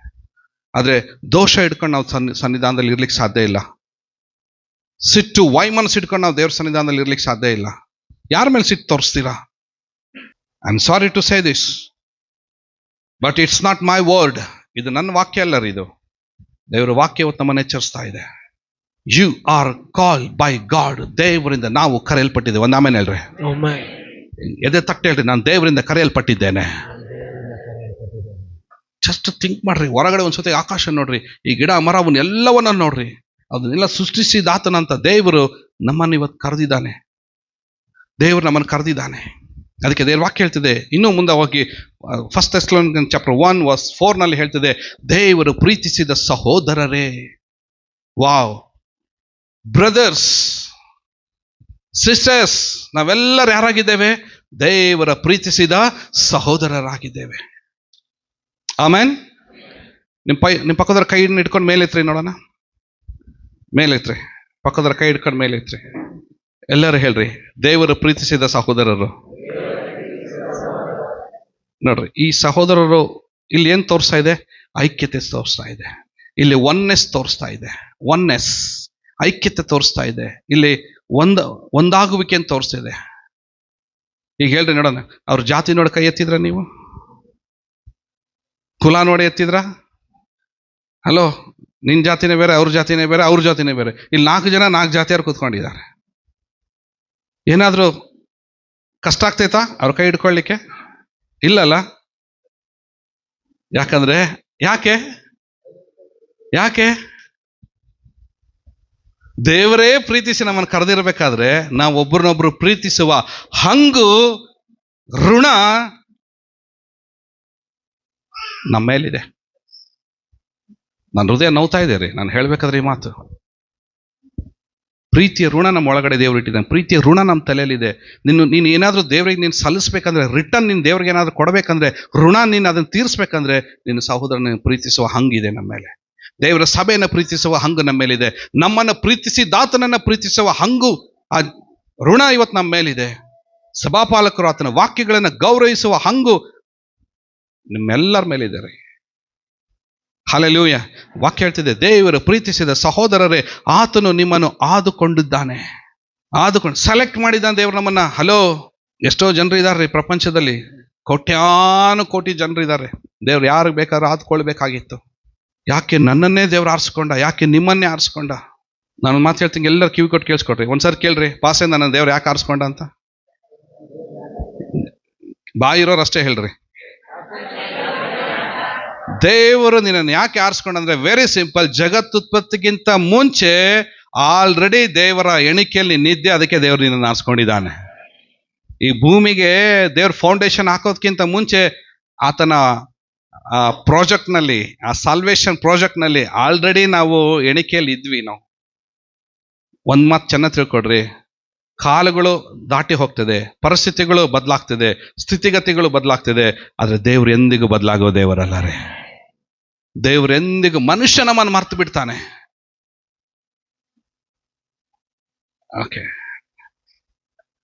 ಆದ್ರೆ ದೋಷ ಇಟ್ಕೊಂಡು ನಾವು ಸನ್ನಿಧಾನದಲ್ಲಿ ಇರ್ಲಿಕ್ಕೆ ಸಾಧ್ಯ ಇಲ್ಲ. ಸಿಟ್ಟು ವೈಮನಸ್ಸು ಇಟ್ಕೊಂಡು ನಾವು ದೇವ್ರ ಸನ್ನಿಧಾನದಲ್ಲಿ ಇರ್ಲಿಕ್ಕೆ ಸಾಧ್ಯ ಇಲ್ಲ. ಯಾರ ಮೇಲೆ ಸಿಟ್ಟು ತೋರಿಸ್ತೀರಾ? I am sorry to say this, but it's not my word. ಇದು ನನ್ನ ವಾಕ್ಯ ಅಲ್ಲ ರೀ, ಇದು ದೇವರ ವಾಕ್ಯ ಇವತ್ತು ನಮ್ಮನ್ನು ಎಚ್ಚರಿಸ್ತಾ ಇದೆ. You are called by God. ದೇವರಿಂದ ನಾವು ಕರೆಯಲ್ಪಟ್ಟಿದ್ದೇವೆ. ಒಂದು ಆಮೇಲೆ ಹೇಳ್ರಿ, ಎದೆ ತಟ್ಟೆ ಹೇಳ್ರಿ, ನಾನು ದೇವರಿಂದ ಕರೆಯಲ್ಪಟ್ಟಿದ್ದೇನೆ. ಜಸ್ಟ್ ಥಿಂಕ್ ಮಾಡ್ರಿ. ಹೊರಗಡೆ ಒಂದ್ಸತಿ ಆಕಾಶ ನೋಡ್ರಿ, ಈ ಗಿಡ ಮರ ಅವನ್ನ ಎಲ್ಲವನ್ನ ನೋಡ್ರಿ, ಅದನ್ನೆಲ್ಲ ಸೃಷ್ಟಿಸಿದಾತನಂತ ದೇವರು ನಮ್ಮನ್ನು ಇವತ್ತು ಕರೆದಿದ್ದಾನೆ. ದೇವರು ನಮ್ಮನ್ನು ಕರೆದಿದ್ದಾನೆ. ಅದಕ್ಕೆ ದೇವ್ರ ವಾಕ್ಯ ಹೇಳ್ತಿದೆ, ಇನ್ನೂ ಮುಂದೆ ಹೋಗಿ ಫಸ್ಟ್ ಥೆಸ್ಸಲೋನಿಕನ್ ಚಾಪ್ಟರ್ 1:4 ಹೇಳ್ತಿದೆ, ದೇವರು ಪ್ರೀತಿಸಿದ ಸಹೋದರರೇ. ವಾವ್ ಬ್ರದರ್ಸ್, ಸಿಸ್ಟರ್ಸ್, ನಾವೆಲ್ಲರೂ ಯಾರಾಗಿದ್ದೇವೆ? ದೇವರ ಪ್ರೀತಿಸಿದ ಸಹೋದರರಾಗಿದ್ದೇವೆ. ಆಮೇನ್. ನಿಮ್ಮ ಪಕ್ಕದವ್ರ ಕೈ ಇಟ್ಕೊಂಡು ಮೇಲೆತ್ರಿ ನೋಡೋಣ. ಮೇಲೆತ್ರಿ, ಪಕ್ಕದವ್ರ ಕೈ ಇಟ್ಕೊಂಡು ಮೇಲೆತ್ರಿ. ಎಲ್ಲರೂ ಹೇಳ್ರಿ, ದೇವರು ಪ್ರೀತಿಸಿದ ಸಹೋದರರು. ನೋಡ್ರಿ, ಈ ಸಹೋದರರು ಇಲ್ಲಿ ಏನ್ ತೋರಿಸ್ತಾ ಇದೆ? ಐಕ್ಯತೆ ತೋರಿಸ್ತಾ ಇದೆ. ಇಲ್ಲಿ ಒನ್ನೆಸ್ ತೋರಿಸ್ತಾ ಇದೆ. ಒನ್ನೆಸ್, ಐಕ್ಯತೆ ತೋರಿಸ್ತಾ ಇದೆ. ಇಲ್ಲಿ ಒಂದಾಗುವಿಕೆ ಅಂತ ತೋರಿಸ್ತಿದೆ. ಈಗ ಹೇಳ್ರಿ ನೋಡೋಣ, ಅವ್ರ ಜಾತಿ ನೋಡಿ ಕೈ ಎತ್ತಿದ್ರ? ನೀವು ಕುಲ ನೋಡಿ ಎತ್ತಿದ್ರ? ಹಲೋ, ನಿನ್ ಜಾತಿನೇ ಬೇರೆ, ಅವ್ರ ಜಾತಿನೇ ಬೇರೆ, ಅವ್ರ ಜಾತಿನೇ ಬೇರೆ. ಇಲ್ಲಿ 4 ಜನ 4 ಜಾತಿಯವ್ರು ಕೂತ್ಕೊಂಡಿದ್ದಾರೆ. ಏನಾದರೂ ಕಷ್ಟ ಆಗ್ತೈತಾ ಅವ್ರ ಕೈ ಹಿಡ್ಕೊಳ್ಳಿಕ್ಕೆ? ಇಲ್ಲಲ್ಲ. ಯಾಕಂದ್ರೆ ಯಾಕೆ ದೇವರೇ ಪ್ರೀತಿಸಿ ನಮ್ಮನ್ನು ಕರೆದಿರ್ಬೇಕಾದ್ರೆ ನಾವು ಒಬ್ರನ್ನೊಬ್ರು ಪ್ರೀತಿಸುವ ಹಂಗು ಋಣ ನಮ್ಮ ಮೇಲಿದೆ. ನನ್ನ ಹೃದಯ ನೋವ್ತಾ ಇದೆ ರೀ ನಾನು ಹೇಳ್ಬೇಕಾದ್ರೆ ಈ ಮಾತು. ಪ್ರೀತಿಯ ಋಣ ನಮ್ಮ ಒಳಗಡೆ ದೇವರು ಇಟ್ಟಿದ್ದಾನೆ. ಪ್ರೀತಿಯ ಋಣ ನಮ್ಮ ತಲೆಯಲ್ಲಿದೆ. ನೀನು ಏನಾದರೂ ದೇವರಿಗೆ ನೀನು ಸಲ್ಲಿಸ್ಬೇಕಂದ್ರೆ, ರಿಟರ್ನ್ ನೀನು ದೇವ್ರಿಗೆ ಏನಾದರೂ ಕೊಡಬೇಕಂದ್ರೆ, ಋಣ ನೀನು ಅದನ್ನು ತೀರಿಸ್ಬೇಕಂದ್ರೆ ನಿನ್ನ ಸಹೋದರನ ಪ್ರೀತಿಸುವ ಹಂಗಿದೆ ನಮ್ಮ ಮೇಲೆ. ದೇವರ ಸಭೆಯನ್ನು ಪ್ರೀತಿಸುವ ಹಂಗು ನಮ್ಮ ಮೇಲಿದೆ. ನಮ್ಮನ್ನು ಪ್ರೀತಿಸಿ ದಾತನನ್ನು ಪ್ರೀತಿಸುವ ಹಂಗು, ಆ ಋಣ ಇವತ್ತು ನಮ್ಮ ಮೇಲಿದೆ. ಸಭಾಪಾಲಕರು ಆತನ ವಾಕ್ಯಗಳನ್ನು ಗೌರವಿಸುವ ಹಂಗು ನಿಮ್ಮೆಲ್ಲರ ಮೇಲಿದೆ ರೀ. ಹಲ್ಲೆಲೂಯಾ. ವಾಕ್ಯ ಹೇಳ್ತಿದೆ, ದೇವರು ಪ್ರೀತಿಸಿದ ಸಹೋದರರೇ, ಆತನು ನಿಮ್ಮನ್ನು ಆದುಕೊಂಡಿದ್ದಾನೆ. ಸೆಲೆಕ್ಟ್ ಮಾಡಿದ್ದಾನೆ ದೇವರು ನಮ್ಮನ್ನ. ಹಲೋ, ಎಷ್ಟೋ ಜನರು ಇದ್ದಾರೆ ಪ್ರಪಂಚದಲ್ಲಿ, ಕೋಟಿ ಜನರು ಇದ್ದಾರೆ. ದೇವ್ರು ಯಾರಿಗೆ ಬೇಕಾದ್ರೂ ಆದ್ಕೊಳ್ಬೇಕಾಗಿತ್ತು. ಯಾಕೆ ನನ್ನನ್ನೇ ದೇವ್ರು ಆರಿಸ್ಕೊಂಡ? ಯಾಕೆ ನಿಮ್ಮನ್ನೇ ಆರಿಸ್ಕೊಂಡ? ನಾನು ಮಾತು ಹೇಳ್ತೀನಿ, ಎಲ್ಲರೂ ಕಿವಿ ಕೊಟ್ಟು ಕೇಳಿಸ್ಕೊಡ್ರಿ. ಒಂದ್ಸರಿ ಕೇಳ್ರಿ, ಪಾಸೆ ನನ್ನ ದೇವ್ರು ಯಾಕೆ ಆರಿಸ್ಕೊಂಡ ಅಂತ. ಬಾಯಿರೋರು ಅಷ್ಟೇ ಹೇಳ್ರಿ. ದೇವರು ನಿನ್ನನ್ನು ಯಾಕೆ ಆರಿಸ್ಕೊಂಡಂದ್ರೆ, ವೆರಿ ಸಿಂಪಲ್. ಜಗತ್ತುತ್ಪತ್ತಿಗಿಂತ ಮುಂಚೆ ಆಲ್ರೆಡಿ ದೇವರ ಎಣಿಕೆಯಲ್ಲಿ ನಿದ್ದೆ, ಅದಕ್ಕೆ ದೇವರು ನಿನ್ನನ್ನು ಆರಿಸ್ಕೊಂಡಿದ್ದಾನೆ. ಈ ಭೂಮಿಗೆ ದೇವ್ರ ಫೌಂಡೇಶನ್ ಹಾಕೋದಕ್ಕಿಂತ ಮುಂಚೆ ಆತನ ಪ್ರಾಜೆಕ್ಟ್ನಲ್ಲಿ, ಆ ಸಾಲ್ವೇಷನ್ ಪ್ರಾಜೆಕ್ಟ್ನಲ್ಲಿ ಆಲ್ರೆಡಿ ನಾವು ಎಣಿಕೆಯಲ್ಲಿ ಇದ್ವಿ. ನಾವು ಒಂದ್ ಮಾತು ಚೆನ್ನಾಗಿ ತಿಳ್ಕೊಡ್ರಿ, ಕಾಲಗಳು ದಾಟಿ ಹೋಗ್ತದೆ, ಪರಿಸ್ಥಿತಿಗಳು ಬದಲಾಗ್ತದೆ, ಸ್ಥಿತಿಗತಿಗಳು ಬದಲಾಗ್ತದೆ, ಆದ್ರೆ ದೇವ್ರು ಎಂದಿಗೂ ಬದಲಾಗೋ ದೇವರಲ್ಲ ರೀ. ದೇವರೆಂದಿಗೂ ಮನುಷ್ಯ ನಮ್ಮನ್ನು ಮರ್ತು ಬಿಡ್ತಾನೆ. ಓಕೆ,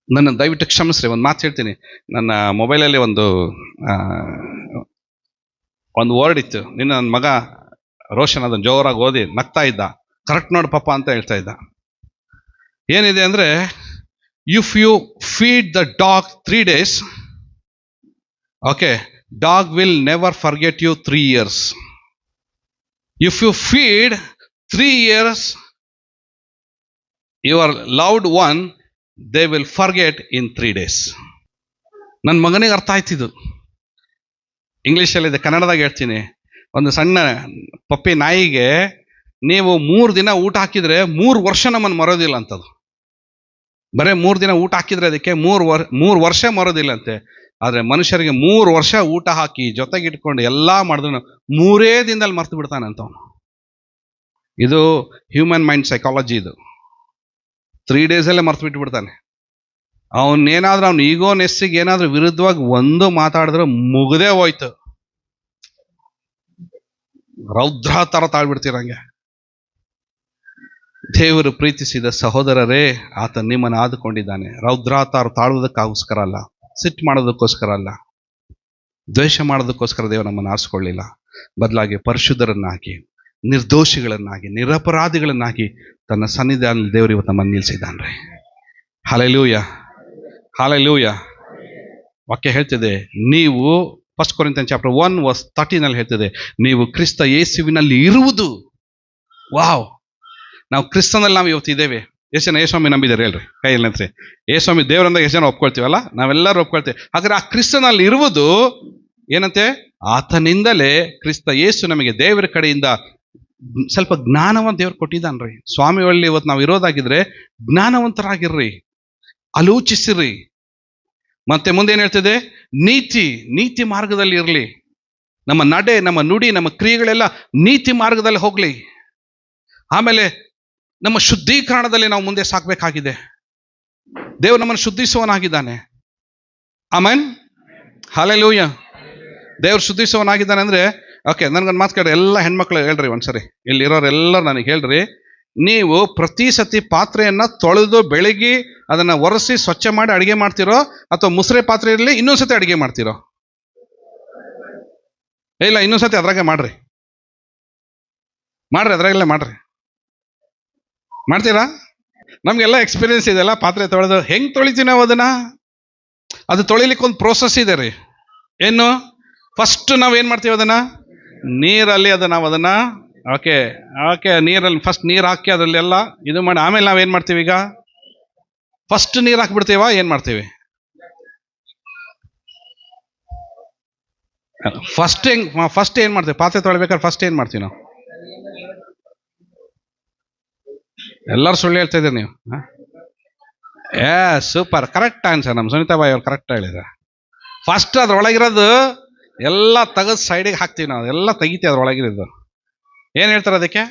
ನನ್ನ ದಯವಿಟ್ಟು ಕ್ಷಮಿಸ್ರಿ, ಒಂದು ಮಾತು ಹೇಳ್ತೀನಿ. ನನ್ನ ಮೊಬೈಲಲ್ಲಿ ಒಂದು ವರ್ಡ್ ಇತ್ತು. ನನ್ನ ಮಗ ರೋಷನ್ ಅದನ್ನು ಜೋರಾಗಿ ಓದಿ ನಗ್ತಾ ಇದ್ದ. ಕರೆಕ್ಟ್ ನೋಡು ಪಾಪ ಅಂತ ಹೇಳ್ತಾ ಇದ್ದ. ಏನಿದೆ ಅಂದ್ರೆ, if you feed the dog 3 days, okay, dog will never forget you 3 years. If you feed 3 years your loved one, they will forget in 3 days. ನನ್ನ ಮಗನಿಗೆ ಅರ್ಥ ಆಯ್ತಿದ್ದು. ಇಂಗ್ಲೀಷಲ್ಲಿದೆ, ಕನ್ನಡದಾಗ ಹೇಳ್ತೀನಿ. ಒಂದು ಸಣ್ಣ ಪಪ್ಪಿ ನಾಯಿಗೆ ನೀವು 3 ದಿನ ಊಟ ಹಾಕಿದ್ರೆ 3 ವರ್ಷ ನಮ್ಮನ್ನು ಮರೋದಿಲ್ಲ ಅಂತದು. ಬರೇ 3 ದಿನ ಊಟ ಹಾಕಿದ್ರೆ ಅದಕ್ಕೆ 3 ವರ್ಷ ಮರೋದಿಲ್ಲ ಅಂತೆ. ಆದರೆ ಮನುಷ್ಯರಿಗೆ 3 ವರ್ಷ ಊಟ ಹಾಕಿ ಜೊತೆಗೆ ಇಟ್ಕೊಂಡು ಎಲ್ಲ ಮಾಡಿದ್ರು 3 ದಿನದಲ್ಲಿ ಮರ್ತು ಬಿಡ್ತಾನೆ ಅಂತವನು. ಇದು ಹ್ಯೂಮನ್ ಮೈಂಡ್ ಸೈಕಾಲಜಿ. ಇದು 3 days ಮರ್ತು ಬಿಟ್ಟು ಬಿಡ್ತಾನೆ. ಅವನೇನಾದ್ರೂ ಅವ್ನ ಈಗೋ ನೆಸ್ಸಿಗೆ ಏನಾದ್ರೂ ವಿರುದ್ಧವಾಗಿ ಒಂದು ಮಾತಾಡಿದ್ರೆ ಮುಗದೇ ಹೋಯ್ತು, ರೌದ್ರ ತರ ತಾಳ್ಬಿಡ್ತೀರಂಗೆ. ದೇವರು ಪ್ರೀತಿಸಿದ ಸಹೋದರರೇ, ಆತ ನಿಮ್ಮನ್ನು ಆದುಕೊಂಡಿದ್ದಾನೆ. ರೌದ್ರಾತಾರು ತಾಳುವುದಕ್ಕೋಸ್ಕರ ಅಲ್ಲ, ಸಿಟ್ಟು ಮಾಡೋದಕ್ಕೋಸ್ಕರ ಅಲ್ಲ, ದ್ವೇಷ ಮಾಡೋದಕ್ಕೋಸ್ಕರ ದೇವರು ನಮ್ಮನ್ನು ಆರಿಸ್ಕೊಳ್ಳಿಲ್ಲ. ಬದಲಾಗಿ ಪರಿಶುದ್ಧರನ್ನಾಗಿ, ನಿರ್ದೋಷಿಗಳನ್ನಾಗಿ, ನಿರಪರಾಧಿಗಳನ್ನಾಗಿ ತನ್ನ ಸನ್ನಿಧಾನದಲ್ಲಿ ದೇವರು ಇವತ್ತು ನಮ್ಮನ್ನು ನಿಲ್ಲಿಸಿದ್ದಾನೆ. Hallelujah, hallelujah. ವಾಕ್ಯ ಹೇಳ್ತಿದೆ, ನೀವು 1 Corinthians chapter 1:13 ಹೇಳ್ತಿದೆ, ನೀವು ಕ್ರಿಸ್ತ ಯೇಸುವಿನಲ್ಲಿ ಇರುವುದು. ವಾವ್, ನಾವು ಕ್ರಿಸ್ತನಲ್ಲಿ ನಾವು ಇವತ್ತು ಇದ್ದೇವೆ. ಎಷ್ಟು ಜನ ಯೇಸ್ವಾಮಿ ನಂಬಿದ್ದಾರೆ ಹೇಳ್ರಿ, ಕೈ ಇಲ್ಲಂತ್ರಿ. ಯೇಸ್ವಾಮಿ ದೇವರಂದಾಗ ಎಷ್ಟು ಜನ ಒಪ್ಕೊಳ್ತೀವಲ್ಲ, ನಾವೆಲ್ಲರೂ ಒಪ್ಕೊಳ್ತೀವಿ. ಹಾಗಾದ್ರೆ ಆ ಕ್ರಿಸ್ತನಲ್ಲಿ ಇರುವುದು ಏನಂತೆ? ಆತನಿಂದಲೇ ಕ್ರಿಸ್ತ ಯೇಸು ನಮಗೆ ದೇವರ ಕಡೆಯಿಂದ ಸ್ವಲ್ಪ ಜ್ಞಾನವಂತ ದೇವ್ರು ಕೊಟ್ಟಿದ್ದಾನ್ರಿ. ಸ್ವಾಮಿ ಒಳ್ಳೆ ಇವತ್ತು ನಾವು ಇರೋದಾಗಿದ್ರೆ ಜ್ಞಾನವಂತರಾಗಿರ್ರಿ, ಆಲೋಚಿಸಿರ್ರಿ. ಮತ್ತೆ ಮುಂದೆ ಏನ್ ಹೇಳ್ತಿದೆ? ನೀತಿ ಮಾರ್ಗದಲ್ಲಿ ಇರಲಿ. ನಮ್ಮ ನಡೆ, ನಮ್ಮ ನುಡಿ, ನಮ್ಮ ಕ್ರಿಯೆಗಳೆಲ್ಲ ನೀತಿ ಮಾರ್ಗದಲ್ಲಿ ಹೋಗ್ಲಿ. ಆಮೇಲೆ ನಮ್ಮ ಶುದ್ಧೀಕರಣದಲ್ಲಿ ನಾವು ಮುಂದೆ ಸಾಕ್ಬೇಕಾಗಿದೆ. ದೇವರು ನಮ್ಮನ್ನು ಶುದ್ಧಿಸುವನಾಗಿದ್ದಾನೆ. Amen, hallelujah. ದೇವ್ರು ಶುದ್ಧಿಸುವನಾಗಿದ್ದಾನೆ ಅಂದ್ರೆ, ಓಕೆ, ನನ್ಗೊಂದು ಮಾತು ಕೇಳ್ರಿ, ಎಲ್ಲ ಹೆಣ್ಮಕ್ಳು ಹೇಳ್ರಿ ಒಂದ್ಸರಿ, ಇಲ್ಲಿರೋರೆಲ್ಲರೂ ನನಗೆ ಹೇಳ್ರಿ, ನೀವು ಪ್ರತಿ ಸತಿ ಪಾತ್ರೆಯನ್ನ ತೊಳೆದು ಬೆಳಗಿ ಅದನ್ನ ಒರೆಸಿ ಸ್ವಚ್ಛ ಮಾಡಿ ಅಡಿಗೆ ಮಾಡ್ತಿರೋ, ಅಥವಾ ಮುಸ್ರೆ ಪಾತ್ರೆ ಇರಲಿ ಇನ್ನೊಂದ್ಸತಿ ಅಡಿಗೆ ಮಾಡ್ತಿರೋ? ಇಲ್ಲ, ಇನ್ನೊಂದ್ಸತಿ ಅದ್ರಾಗೆ ಮಾಡ್ರಿ, ಅದ್ರಾಗೆಲ್ಲ ಮಾಡ್ರಿ. ಮಾಡ್ತೀರಾ? ನಮ್ಗೆಲ್ಲ ಎಕ್ಸ್ಪೀರಿಯನ್ಸ್ ಇದೆಲ್ಲ. ಪಾತ್ರೆ ತೊಳೆದು ಹೆಂಗ್ ತೊಳಿತೀವಿ ನಾವು ಅದನ್ನ? ಅದು ತೊಳಿಲಿಕ್ಕೆ ಒಂದು ಪ್ರೋಸೆಸ್ ಇದೆ ರೀ. ಏನು? ಫಸ್ಟ್ ನಾವೇನ್ ಮಾಡ್ತೀವಿ? ಅದನ್ನ ನೀರಲ್ಲಿ ಅದನ್ನ ಓಕೆ ನೀರಲ್ಲಿ ಫಸ್ಟ್ ನೀರು ಹಾಕಿ ಅದರಲ್ಲೆಲ್ಲ ಇದು ಮಾಡಿ, ಆಮೇಲೆ ನಾವೇನ್ ಮಾಡ್ತೀವಿ? ಈಗ ಫಸ್ಟ್ ನೀರು ಹಾಕ್ಬಿಡ್ತೀವ, ಏನ್ ಮಾಡ್ತೀವಿ? ಫಸ್ಟ್ ಏನ್ ಮಾಡ್ತೀವಿ? ಪಾತ್ರೆ ತೊಳಿಬೇಕಾದ್ರೆ ಫಸ್ಟ್ ಏನ್ ಮಾಡ್ತೀವಿ ನಾವು? ಎಲ್ಲರೂ ಸುಳ್ಳು ಹೇಳ್ತಾ ಇದ್ದೀರಿ ನೀವು. Super, correct answer. ನಮ್ಮ ಸುನೀತಾಬಾಯಿ ಅವ್ರು ಕರೆಕ್ಟ್ ಹೇಳಿದ್ರೆ, ಫಸ್ಟ್ ಅದ್ರೊಳಗಿರೋದು ಎಲ್ಲ ತೆಗೆದು ಸೈಡಿಗೆ ಹಾಕ್ತೀವಿ ನಾವು, ಎಲ್ಲ ತೆಗಿತೀವಿ ಅದ್ರೊಳಗಿರೋದು. ಏನ್ ಹೇಳ್ತಾರೆ ಅದಕ್ಕೆ?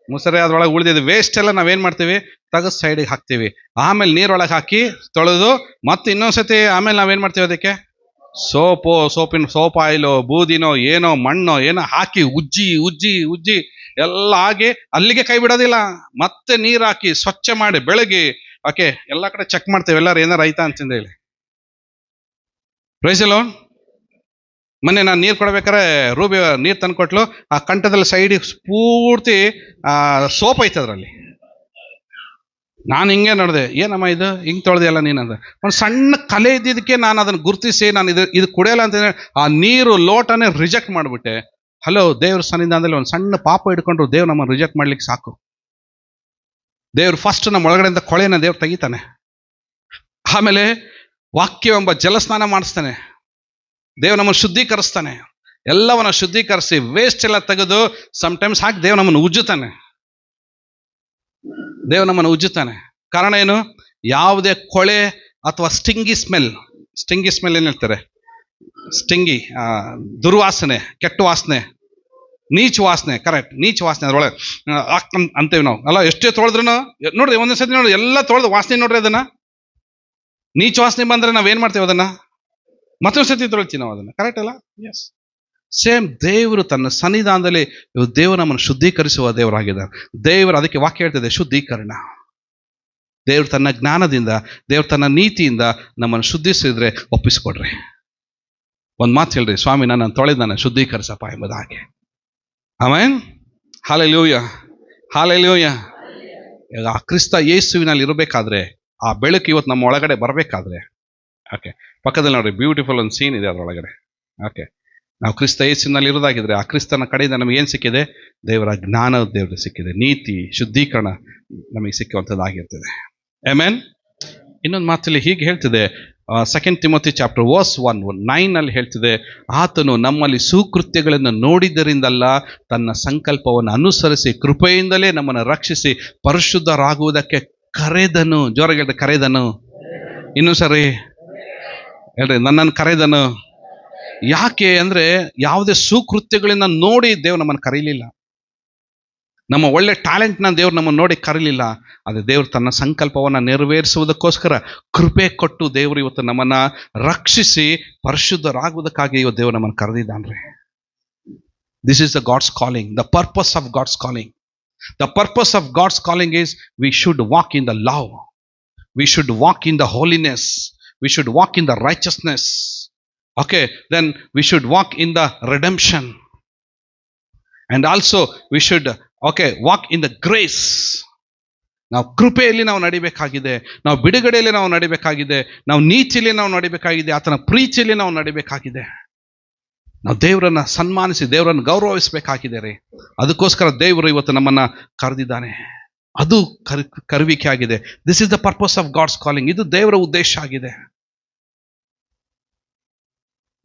ಮುಸರೆ ಅದ್ರೊಳಗೆ ಉಳಿದಿದ್ದು ವೇಸ್ಟ್ ಎಲ್ಲ ನಾವೇನ್ ಮಾಡ್ತೀವಿ? ತೆಗೆದು ಸೈಡಿಗೆ ಹಾಕ್ತೀವಿ. ಆಮೇಲೆ ನೀರೊಳಗೆ ಹಾಕಿ ತೊಳೆದು ಮತ್ತೆ ಇನ್ನೊಂದ್ಸತಿ ಆಮೇಲೆ ನಾವೇನ್ ಮಾಡ್ತೀವಿ? ಅದಕ್ಕೆ ಸೋಪ್ ಆಯಿಲೋ ಬೂದಿನೋ ಏನೋ ಮಣ್ಣೋ ಏನೋ ಹಾಕಿ ಉಜ್ಜಿ ಎಲ್ಲ ಆಗಿ ಅಲ್ಲಿಗೆ ಕೈ ಬಿಡೋದಿಲ್ಲ. ಮತ್ತೆ ನೀರು ಹಾಕಿ ಸ್ವಚ್ಛ ಮಾಡಿ ಬೆಳಗಿ ಎಲ್ಲ ಕಡೆ ಚೆಕ್ ಮಾಡ್ತೇವೆ, ಎಲ್ಲರೂ ಏನಾರು ಆಯ್ತಾ ಅಂತಂದ ಹೇಳಿ. ಪ್ರೈಸ್ ಅಲೋ. ಮೊನ್ನೆ ನಾನು ನೀರು ಕೊಡ್ಬೇಕಾರೆ ರೂಬಿ ನೀರು ತಂದ್ಕೊಟ್ಲು. ಆ ಕಂಠದಲ್ಲಿ ಸೈಡಿಗೆ ಪೂರ್ತಿ ಸೋಪ್ ಐತೆ ಅದರಲ್ಲಿ. ನಾನು ಹಿಂಗೆ ನೋಡಿದೆ, ಏನಮ್ಮ ಇದು ಹಿಂಗೆ ತೊಳೆದೆಯಲ್ಲ ನೀನು ಅಂತ. ಒಂದು ಸಣ್ಣ ಕಲೆ ಇದ್ದಿದ್ದಕ್ಕೆ ನಾನು ಅದನ್ನು ಗುರುತಿಸಿ ನಾನು ಇದು ಕುಡಿಯಲ್ಲ ಅಂತಂದ್ರೆ ಆ ನೀರು ಲೋಟನೇ ರಿಜೆಕ್ಟ್ ಮಾಡಿಬಿಟ್ಟೆ. ಹಲೋ, ದೇವ್ರ ಸನ್ನಿಧಾನದಲ್ಲಿ ಒಂದು ಸಣ್ಣ ಪಾಪ ಹಿಡ್ಕೊಂಡ್ರು ದೇವ್ರು ನಮ್ಮನ್ನು ರಿಜೆಕ್ಟ್ ಮಾಡ್ಲಿಕ್ಕೆ ಸಾಕು. ದೇವ್ರು ಫಸ್ಟ್ ನಮ್ಮ ಒಳಗಡೆಯಿಂದ ಕೊಳೆನ ದೇವ್ರು ತೆಗಿತಾನೆ. ಆಮೇಲೆ ವಾಕ್ಯವೆಂಬ ಜಲಸ್ನಾನ ಮಾಡಿಸ್ತಾನೆ. ದೇವ್ರು ನಮ್ಮನ್ನು ಶುದ್ಧೀಕರಿಸ್ತಾನೆ. ಎಲ್ಲವನ್ನ ಶುದ್ಧೀಕರಿಸಿ ವೇಸ್ಟ್ ಎಲ್ಲ ತೆಗೆದು ಸಮ್ಟೈಮ್ಸ್ ಹಾಕಿ ದೇವ್ರು ನಮ್ಮನ್ನು ಉಜ್ಜುತ್ತಾನೆ. ಕಾರಣ ಏನು? ಯಾವುದೇ ಕೊಳೆ ಅಥವಾ ಸ್ಟಿಂಗಿ ಸ್ಮೆಲ್ ಏನ್ ಹೇಳ್ತಾರೆ? ದುರ್ವಾಸನೆ, ಕೆಟ್ಟ ವಾಸನೆ, ನೀಚ ವಾಸನೆ. ಕರೆಕ್ಟ್, ನೀಚ ವಾಸನೆ ಅದ್ರೊಳಗೆ ಅಂತೇವಿ ನಾವು ಅಲ್ಲ. ಎಷ್ಟೇ ತೊಳೆದ್ರು ನೋಡ್ರಿ, ಒಂದೊಂದ್ಸತಿ ನೋಡ್ರಿ ಎಲ್ಲ ತೊಳೆದು ವಾಸನೆ ನೋಡ್ರಿ, ಅದನ್ನ ನೀಚ ವಾಸನೆ ಬಂದ್ರೆ ನಾವೇನ್ ಮಾಡ್ತೇವೆ? ಅದನ್ನ ಮತ್ತೊಂದ್ಸತಿ ತೊಳಿತೀವಿ ನಾವು ಅದನ್ನ. ಕರೆಕ್ಟ್ ಅಲ್ಲ? Yes, same. ದೇವರು ತನ್ನ ಸನ್ನಿಧಾನದಲ್ಲಿ ದೇವರು ನಮ್ಮನ್ನು ಶುದ್ಧೀಕರಿಸುವ ದೇವರಾಗಿದ್ದಾರೆ. ದೇವರು ಅದಕ್ಕೆ ವಾಕ್ಯ ಹೇಳ್ತದೆ, ಶುದ್ಧೀಕರಣ. ದೇವರು ತನ್ನ ಜ್ಞಾನದಿಂದ, ದೇವರು ತನ್ನ ನೀತಿಯಿಂದ ನಮ್ಮನ್ನು ಶುದ್ಧಿಸಿದ್ರೆ ಒಪ್ಪಿಸ್ಕೊಡ್ರಿ. ಒಂದು ಮಾತು ಹೇಳ್ರಿ, ಸ್ವಾಮಿ ನನ್ನನ್ನು ತೊಳೆದು ನನ್ನ ಶುದ್ಧೀಕರಿಸಪ್ಪ ಎಂಬುದಾಗಿ. Amen, hallelujah, hallelujah. ಆ ಕ್ರಿಸ್ತ ಯೇಸುವಿನಲ್ಲಿ ಇರಬೇಕಾದ್ರೆ, ಆ ಬೆಳಕು ಇವತ್ತು ನಮ್ಮ ಒಳಗಡೆ ಬರಬೇಕಾದ್ರೆ, ಪಕ್ಕದಲ್ಲಿ ನೋಡ್ರಿ, ಬ್ಯೂಟಿಫುಲ್ ಒಂದು ಸೀನ್ ಇದೆ ಅದರೊಳಗಡೆ. ನಾವು ಕ್ರಿಸ್ತ ಯೇಸುವಿನಲ್ಲಿ ಇರೋದಾಗಿದ್ರೆ ಆ ಕ್ರಿಸ್ತನ ಕಡೆಯಿಂದ ನಮಗೆ ಏನು ಸಿಕ್ಕಿದೆ? ದೇವರ ಜ್ಞಾನ ದೇವರಿಗೆ ಸಿಕ್ಕಿದೆ, ನೀತಿ, ಶುದ್ಧೀಕರಣ ನಮಗೆ ಸಿಕ್ಕುವಂಥದ್ದಾಗಿರ್ತದೆ. ಆಮೆನ್. ಇನ್ನೊಂದು ಮಾತಲ್ಲಿ ಹೀಗೆ ಹೇಳ್ತಿದೆ, 2 ತಿಮೋಥಿ ಚಾಪ್ಟರ್ ವರ್ಸ್ 9 ಅಲ್ಲಿ ಹೇಳ್ತಿದೆ, ಆತನು ನಮ್ಮಲ್ಲಿ ಸುಕೃತ್ಯಗಳನ್ನು ನೋಡಿದ್ದರಿಂದಲ್ಲ, ತನ್ನ ಸಂಕಲ್ಪವನ್ನು ಅನುಸರಿಸಿ ಕೃಪೆಯಿಂದಲೇ ನಮ್ಮನ್ನು ರಕ್ಷಿಸಿ ಪರಿಶುದ್ಧರಾಗುವುದಕ್ಕೆ ಕರೆದನು. ಜೋರಾಗಿ ಹೇಳ್ದೆ, ಕರೆದನು. ಇನ್ನು ಸರಿ ಹೇಳ್ರಿ, ನನ್ನನ್ನು ಕರೆದನು. ಯಾಕೆ ಅಂದ್ರೆ ಯಾವುದೇ ಸುಕೃತ್ಯಗಳನ್ನ ನೋಡಿ ದೇವ್ರು ನಮ್ಮನ್ನು ಕರೀಲಿಲ್ಲ. ನಮ್ಮ ಒಳ್ಳೆ ಟ್ಯಾಲೆಂಟ್ನ ದೇವ್ರು ನಮ್ಮನ್ನು ನೋಡಿ ಕರೀಲಿಲ್ಲ. ಅದೇ ದೇವ್ರು ತನ್ನ ಸಂಕಲ್ಪವನ್ನು ನೆರವೇರಿಸುವುದಕ್ಕೋಸ್ಕರ ಕೃಪೆ ಕೊಟ್ಟು ದೇವರು ಇವತ್ತು ನಮ್ಮನ್ನ ರಕ್ಷಿಸಿ ಪರಿಶುದ್ಧರಾಗುವುದಕ್ಕಾಗಿ ಇವತ್ತು ದೇವರು ನಮ್ಮನ್ನು ಕರೆದಿದ್ದಾನ್ರಿ. This is the God's calling, the purpose of God's calling. The purpose of God's calling is we should walk in the love, we should walk in the holiness, we should walk in the righteousness. Okay, then we should walk in the redemption, and also we should walk in the grace. ನಾವು ಕೃಪೆಯಲ್ಲಿ ನಾವು ನಡಿಬೇಕಾಗಿದೆ, ನಾವು ಬಿಡುಗಡೆಯಲ್ಲಿ ನಾವು ನಡಿಬೇಕಾಗಿದೆ, ನಾವು ನೀತಿಯಲ್ಲಿ ನಾವು ನಡಿಬೇಕಾಗಿದೆ, ಆತನ ಪ್ರೀತಿಯಲ್ಲಿ ನಾವು ನಡಿಬೇಕಾಗಿದೆ. ನಾವು ದೇವರನ್ನ ಸನ್ಮಾನಿಸಿ ದೇವರನ್ನು ಗೌರವಿಸಬೇಕಾಗಿದೆ ರೀ. ಅದಕ್ಕೋಸ್ಕರ ದೇವರು ಇವತ್ತು ನಮ್ಮನ್ನ ಕರೆದಿದ್ದಾನೆ. ಅದು ಕರುವಿಕೆ ಆಗಿದೆ. This is the purpose of God's calling. ಇದು ದೇವರ ಉದ್ದೇಶ ಆಗಿದೆ.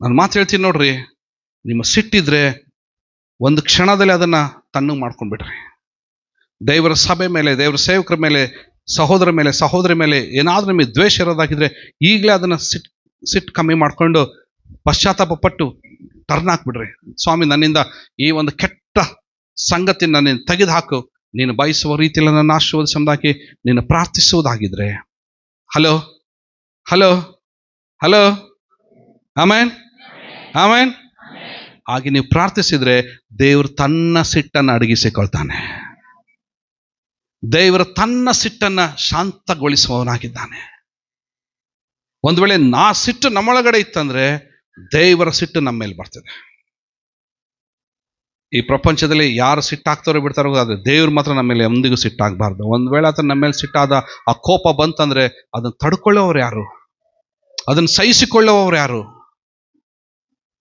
ನಾನು ಮಾತು ಹೇಳ್ತೀನಿ ನೋಡ್ರಿ, ನಿಮ್ಮ ಸಿಟ್ಟಿದ್ರೆ ಒಂದು ಕ್ಷಣದಲ್ಲಿ ಅದನ್ನ ತಣ್ಣಗೆ ಮಾಡ್ಕೊಂಡ್ಬಿಡ್ರಿ. ದೇವರ ಸಭೆ ಮೇಲೆ, ದೇವರ ಸೇವಕರ ಮೇಲೆ, ಸಹೋದರ ಮೇಲೆ, ಸಹೋದರಿ ಮೇಲೆ ಏನಾದ್ರೂ ನಿಮಗೆ ದ್ವೇಷ ಇರೋದಾಗಿದ್ರೆ ಈಗಲೇ ಅದನ್ನ ಸಿಟ್ಟು ಕಮ್ಮಿ ಮಾಡ್ಕೊಂಡು ಪಶ್ಚಾತ್ತಾಪ ಪಟ್ಟು ಟರ್ನ್ ಹಾಕ್ಬಿಡ್ರಿ. ಸ್ವಾಮಿ, ನನ್ನಿಂದ ಈ ಒಂದು ಕೆಟ್ಟ ಸಂಗತಿ ನನ್ನ ತೆಗೆದು ಹಾಕು, ನೀನು ಬಯಸುವ ರೀತಿಯಲ್ಲಿ ನನ್ನ ಆಶೀರ್ವದಿಸುವುದಾಗಿ ನೀನು ಪ್ರಾರ್ಥಿಸುವುದಾಗಿದ್ರೆ, hello hello hello, amen amen. ಹಾಗೆ ನೀವು ಪ್ರಾರ್ಥಿಸಿದ್ರೆ ದೇವರು ತನ್ನ ಸಿಟ್ಟನ್ನು ಅಡಗಿಸಿಕೊಳ್ತಾನೆ. ದೇವರು ತನ್ನ ಸಿಟ್ಟನ್ನ ಶಾಂತಗೊಳಿಸುವವನಾಗಿದ್ದಾನೆ. ಒಂದು ವೇಳೆ ಸಿಟ್ಟು ನಮ್ಮೊಳಗಡೆ ಇತ್ತಂದ್ರೆ ದೇವರ ಸಿಟ್ಟು ನಮ್ಮ ಮೇಲೆ ಬರ್ತದೆ. ಈ ಪ್ರಪಂಚದಲ್ಲಿ ಯಾರು ಸಿಟ್ಟಾಗ್ತಾರೋ ಬಿಡ್ತಾರೋ, ಆದ್ರೆ ದೇವ್ರು ಮಾತ್ರ ನಮ್ಮ ಮೇಲೆ ಎಂದಿಗೂ ಸಿಟ್ಟಾಗಬಾರ್ದು. ಒಂದ್ ವೇಳೆ ಆತ ನಮ್ಮ ಮೇಲೆ ಸಿಟ್ಟಾದ ಆ ಕೋಪ ಬಂತಂದ್ರೆ ಅದನ್ನ ತಡ್ಕೊಳ್ಳೋರು ಯಾರು? ಅದನ್ನ ಸಹಿಸಿಕೊಳ್ಳುವವರು ಯಾರು?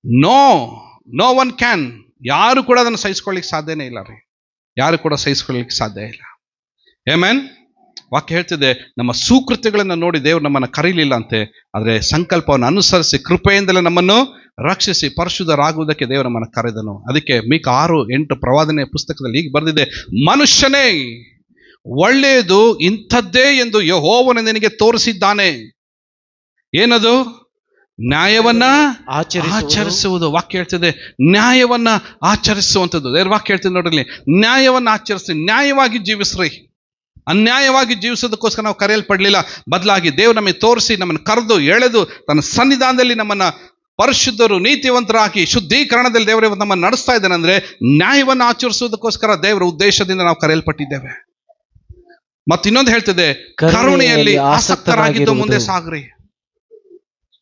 No one can. ಯಾರು ಕೂಡ ಅದನ್ನು ಸಹಿಸ್ಕೊಳ್ಳಿಕ್ಕೆ ಸಾಧ್ಯನೇ ಇಲ್ಲ ರೀ. ಯಾರು ಕೂಡ ಸಹಿಸ್ಕೊಳ್ಳಿಕ್ಕೆ ಸಾಧ್ಯ ಇಲ್ಲ. ಆಮೆನ್. ವಾಕ್ಯ ಹೇಳ್ತಿದೆ, ನಮ್ಮ ಸುಕೃತ್ಯಗಳನ್ನು ನೋಡಿ ದೇವರು ನಮ್ಮನ್ನು ಕರೀಲಿಲ್ಲ ಅಂತೆ, ಆದರೆ ಸಂಕಲ್ಪವನ್ನು ಅನುಸರಿಸಿ ಕೃಪೆಯಿಂದಲೇ ನಮ್ಮನ್ನು ರಕ್ಷಿಸಿ ಪರಿಶುದ್ಧರಾಗುವುದಕ್ಕೆ ದೇವರು ನಮ್ಮನ್ನು ಕರೆದನು. ಅದಕ್ಕೆ ಮೀಕ 6:8 ಪ್ರವಾದನೆ ಪುಸ್ತಕದಲ್ಲಿ ಹೀಗೆ ಬರೆದಿದೆ, ಮನುಷ್ಯನೇ, ಒಳ್ಳೆಯದು ಇಂಥದ್ದೇ ಎಂದು ಯೆಹೋವನು ನಿನಗೆ ತೋರಿಸಿದ್ದಾನೆ. ಏನದು? ನ್ಯಾಯವನ್ನ ಆಚರಿಸುವುದು. ವಾಕ್ಯ ಹೇಳ್ತಿದೆ ನ್ಯಾಯವನ್ನ ಆಚರಿಸುವಂಥದ್ದು. ದೇವ್ರ ವಾಕ್ಯ ಹೇಳ್ತಿದೆ ನೋಡ್ರಿ, ನ್ಯಾಯವನ್ನ ಆಚರಿಸಿ, ನ್ಯಾಯವಾಗಿ ಜೀವಿಸ್ರಿ. ಅನ್ಯಾಯವಾಗಿ ಜೀವಿಸೋದಕ್ಕೋಸ್ಕರ ನಾವು ಕರೆಯಲ್ಪಡಲಿಲ್ಲ, ಬದಲಾಗಿ ದೇವ್ರು ನಮಗೆ ತೋರಿಸಿ ನಮ್ಮನ್ನು ಕರೆದು ಎಳೆದು ತನ್ನ ಸನ್ನಿಧಾನದಲ್ಲಿ ನಮ್ಮನ್ನ ಪರಿಶುದ್ಧರು ನೀತಿವಂತರಾಗಿ ಶುದ್ಧೀಕರಣದಲ್ಲಿ ದೇವರೇ ನಮ್ಮನ್ನು ನಡೆಸ್ತಾ ಇದ್ದಾನೆ. ಅಂದ್ರೆ ನ್ಯಾಯವನ್ನು ಆಚರಿಸುವುದಕ್ಕೋಸ್ಕರ ದೇವರ ಉದ್ದೇಶದಿಂದ ನಾವು ಕರೆಯಲ್ಪಟ್ಟಿದ್ದೇವೆ. ಮತ್ತು ಇನ್ನೊಂದು ಹೇಳ್ತಿದೆ, ಕರುಣೆಯಲ್ಲಿ ಆಸಕ್ತರಾಗಿದ್ದು ಮುಂದೆ ಸಾಗ್ರಿ.